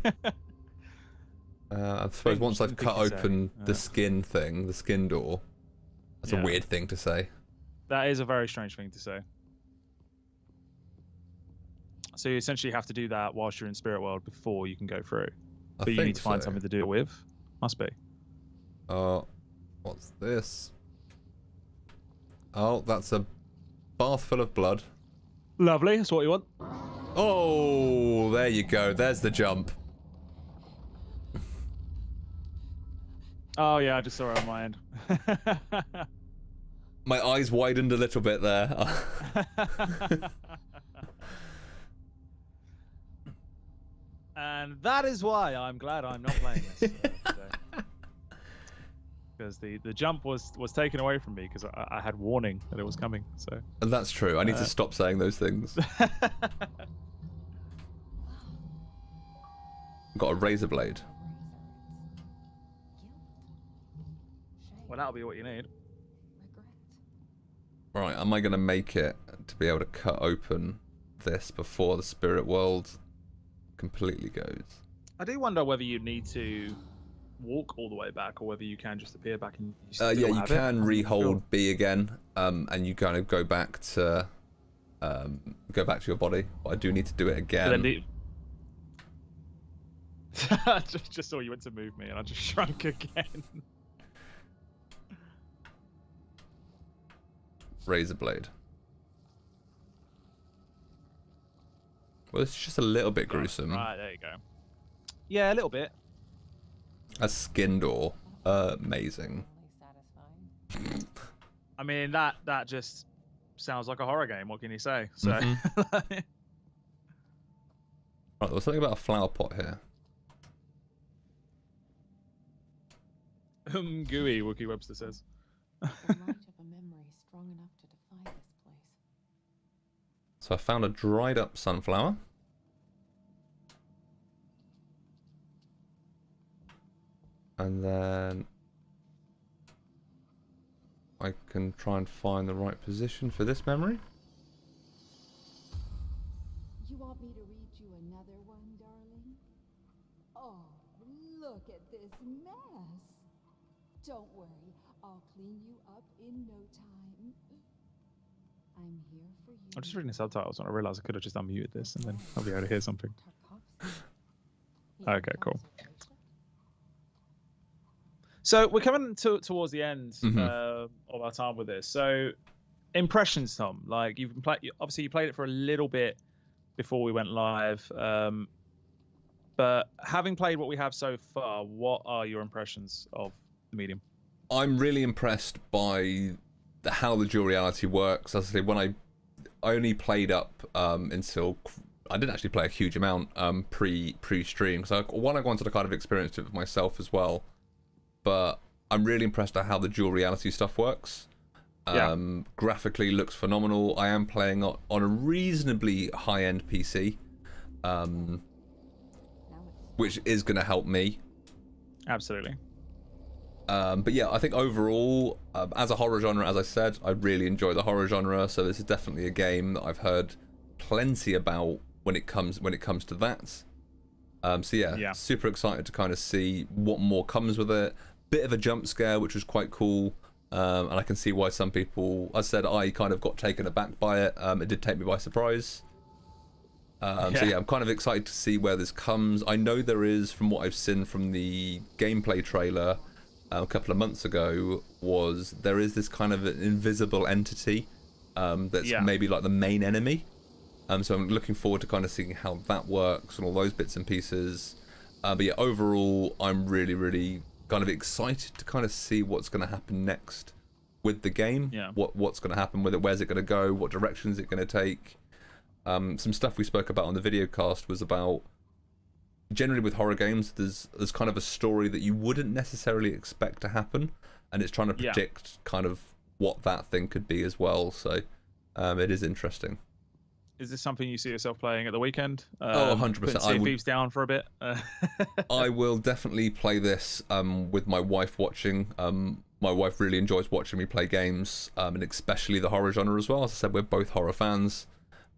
I suppose Thing once I've shouldn't cut think you say. open the skin thing, the skin door. That's Yeah. a weird thing to say. That is a very strange thing to say. So you essentially have to do that whilst you're in spirit world before you can go through. I But you think need to find so. something to do it with. Must be. What's this? Oh, that's a bath full of blood. Lovely. That's what you want. Oh, there you go. There's the jump. Oh yeah, I just saw it on my end. My eyes widened a little bit there. And that is why I'm glad I'm not playing this today. Because the jump was taken away from me because I had warning that it was coming. So And that's true. I need to stop saying those things. Got a razor blade. well, that'll be what you need. Regret. Right, am I going to make it to be able to cut open this before the spirit world completely goes? I do wonder whether you need to walk all the way back or whether you can just appear back and you still Yeah, you have can it. rehold B again, and you kind of go back to your body. But I do need to do it But again. then I just saw you went to move me, and I just shrunk again. Razor blade. Well, it's just a little bit gruesome. Right, there you go. Yeah, a little bit. A skin door. Amazing. I mean, that just sounds like a horror game. What can you say? So. Right, there's something about a flower pot here. Gooey, Wookie Webster says. The light of a memory strong enough to defy this place. So I found a dried up sunflower. And then I can try and find the right position for this memory. You want me to read you another one, darling? Oh, look at this mess. Don't worry, I'll clean you up in no time. I'm here for you. I'm just reading the subtitles, and I realised I could have just unmuted this, and then I'll be able to hear something. Okay, cool. So we're coming towards the end of our time with this. So impressions, Tom. Like you've been obviously you played it for a little bit before we went live, but having played what we have so far, what are your impressions of the medium? I'm really impressed by how the dual reality works. As I say, when I only played up until I didn't actually play a huge amount pre-stream, so I wanted to kind of experience it myself as well. But I'm really impressed at how the dual reality stuff works. Graphically looks phenomenal. I am playing on a reasonably high-end PC, which is going to help me. Absolutely. But yeah, I think overall, as a horror genre, as I said, I really enjoy the horror genre. So this is definitely a game that I've heard plenty about when it comes to that. So yeah, super excited to kind of see what more comes with it. Bit of a jump scare, which was quite cool, and I can see why some people, as I said, I kind of got taken aback by it. It did take me by surprise. So yeah, I'm kind of excited to see where this comes. I know there is, from what I've seen from the gameplay trailer a couple of months ago, there is this kind of invisible entity that's maybe like the main enemy. So I'm looking forward to kind of seeing how that works and all those bits and pieces. But yeah, overall, I'm really, really kind of excited to kind of see what's going to happen next with the game. What's going to happen with it? Where's it going to go? What direction is it going to take? Some stuff we spoke about on the video cast was about, generally with horror games, there's kind of a story that you wouldn't necessarily expect to happen, and it's trying to predict kind of what that thing could be as well. So it is interesting. Is this something you see yourself playing at the weekend? 100%. Sea of Thieves down for a bit. I will definitely play this with my wife watching. My wife really enjoys watching me play games, and especially the horror genre as well. As I said, we're both horror fans.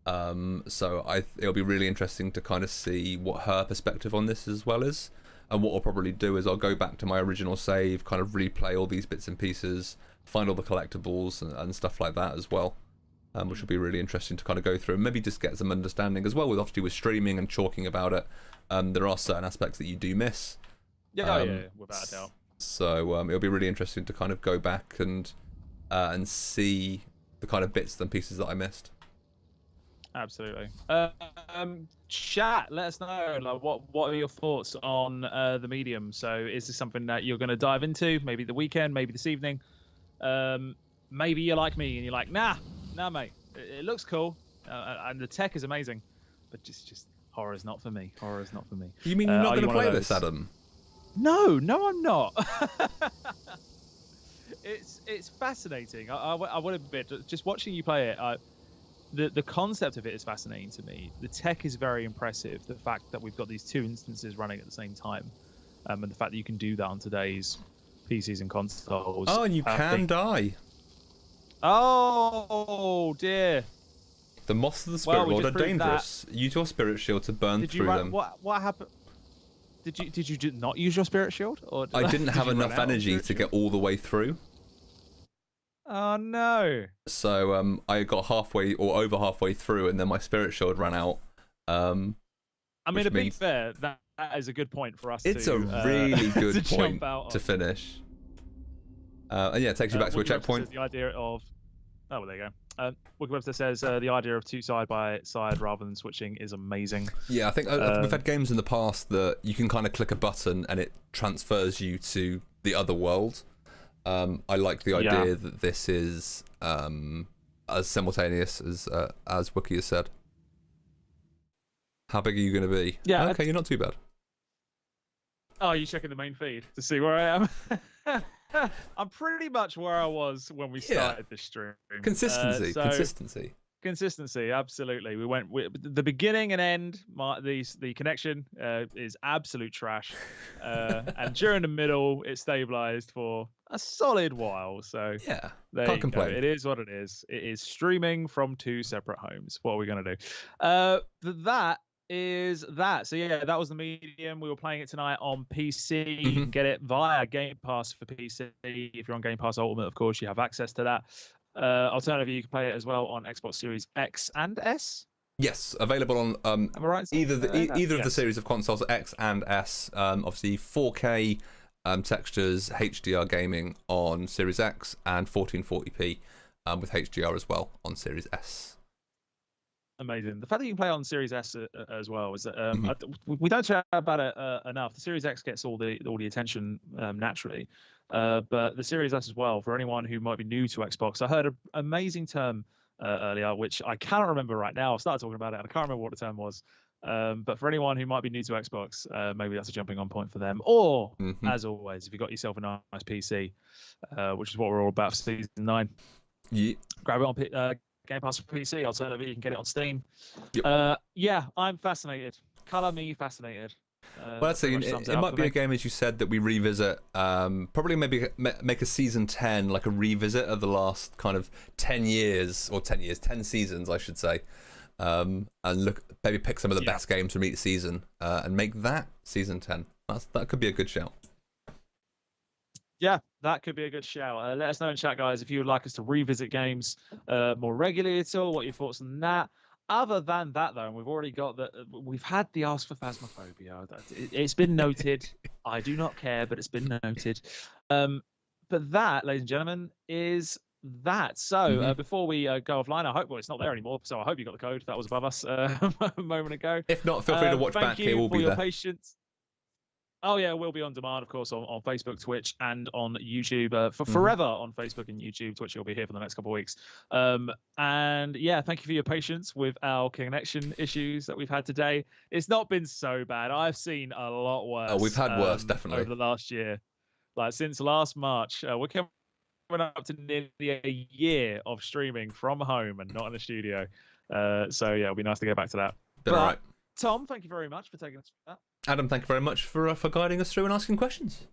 So it'll be really interesting to kind of see what her perspective on this as well is. And what I'll probably do is I'll go back to my original save, kind of replay all these bits and pieces, find all the collectibles and stuff like that as well. Which will be really interesting to kind of go through and maybe just get some understanding as well. With obviously with streaming and talking about it, there are certain aspects that you do miss. Yeah, without a doubt. So it'll be really interesting to kind of go back and see the kind of bits and pieces that I missed. Absolutely. Chat, let us know. Like, what are your thoughts on the medium? So, is this something that you're going to dive into? Maybe the weekend, maybe this evening. Maybe you're like me and you're like, nah, mate. It looks cool, and the tech is amazing, but just horror's not for me. Horror's not for me. You mean you're not going to play this, Adam? No, I'm not. It's fascinating. I would admit, just watching you play it, the concept of it is fascinating to me. The tech is very impressive. The fact that we've got these two instances running at the same time, and the fact that you can do that on today's PCs and consoles. Oh, and you can die. Oh dear. The moths of the spirit world are dangerous. Use your spirit shield to burn through them. What happened? Did you not use your spirit shield? Or I didn't have enough energy to get all the way through. Oh no! So I got halfway or over halfway through, and then my spirit shield ran out. I mean, to be fair, that is a good point for us It's to. a really good to jump point out to on. finish. And yeah, it takes you back to a Wiki Webster checkpoint. says the idea of. Oh, well, there you go. Wiki Webster says the idea of 2 side by side rather than switching is amazing. Yeah, I think we've had games in the past that you can kind of click a button and it transfers you to the other world. I like the idea that this is as simultaneous as Wiki has said. How big are you going to be? Yeah. Okay, you're not too bad. Oh, you checking the main feed to see where I am? I'm pretty much where I was when we started this stream. Consistency, Consistency, absolutely. We went with the beginning and end. The connection is absolute trash, and during the middle, it stabilized for a solid while. So yeah, there can't you complain. go. It is what it is. It is streaming from 2 separate homes. What are we gonna do? That is that. So yeah, that was the medium. We were playing it tonight on PC. You can get it via Game Pass for PC. If you're on Game Pass Ultimate, of course, you have access to that. Alternatively, you can play it as well on Xbox Series X and S. Yes, available on Am I right? either of the Yes. series of consoles, X and S. Obviously 4K textures, HDR gaming on Series X, and 1440p with HDR as well on Series S. Amazing. The fact that you can play on Series S as well is that we don't chat about it enough. The Series X gets all the attention naturally, but the Series S as well. For anyone who might be new to Xbox, I heard an amazing term earlier, which I cannot remember right now. I started talking about it and I can't remember what the term was. But for anyone who might be new to Xbox, maybe that's a jumping on point for them. Or, as always, if you got yourself a nice PC, which is what we're all about for Season 9, grab it on Game Pass for PC. Alternatively, you can get it on Steam. Yeah, I'm fascinated. Colour me fascinated. Well, that's saying it might be a game, as you said, that we revisit. Probably maybe make a Season 10, like a revisit of the last kind of 10 seasons, I should say. And maybe pick some of the best games from each season and make that Season 10. That could be a good shout. Yeah, that could be a good shout. Let us know in chat, guys, if you would like us to revisit games more regularly at all. What are your thoughts on that? Other than that, though, and we've already got we've had the Ask for Phasmophobia. It's been noted. I do not care, but it's been noted. But that, ladies and gentlemen, is that. So before we go offline, I hope it's not there anymore. So I hope you got the code that was above us a moment ago. If not, feel free to watch back. It will be there. Thank you for your patience. Oh yeah, it will be on demand, of course, on Facebook, Twitch, and on YouTube for forever on Facebook and YouTube. Twitch will be here for the next couple of weeks. And yeah, thank you for your patience with our connection issues that we've had today. It's not been so bad. I've seen a lot worse. Oh, we've had worse, definitely, over the last year. Like since last March, we're coming up to nearly a year of streaming from home and not in a studio. So yeah, it'll be nice to get back to that. Been all right. Tom, thank you very much for taking us through that. Adam, thank you very much for guiding us through and asking questions.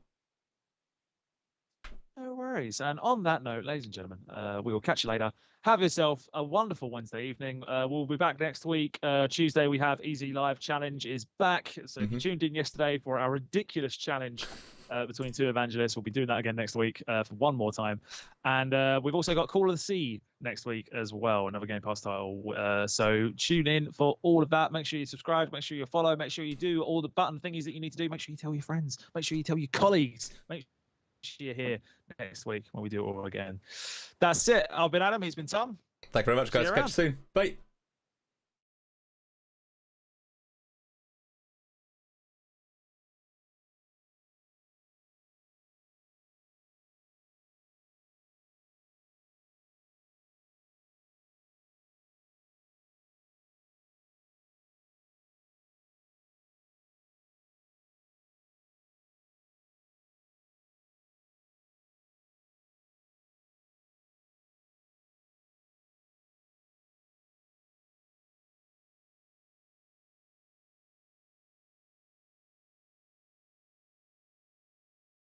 No worries. And on that note, ladies and gentlemen, we will catch you later. Have yourself a wonderful Wednesday evening. We'll be back next week. Tuesday, we have Easy Live Challenge is back. So if you tuned in yesterday for our ridiculous challenge between 2 evangelists, we'll be doing that again next week for one more time. And we've also got Call of the Sea next week as well, another Game Pass title. So tune in for all of that. Make sure you subscribe. Make sure you follow. Make sure you do all the button thingies that you need to do. Make sure you tell your friends. Make sure you tell your colleagues. Make sure you're here next week when we do it all again. That's it. I've been Adam. He's been Tom. Thank you very much, guys. Catch you soon. Bye.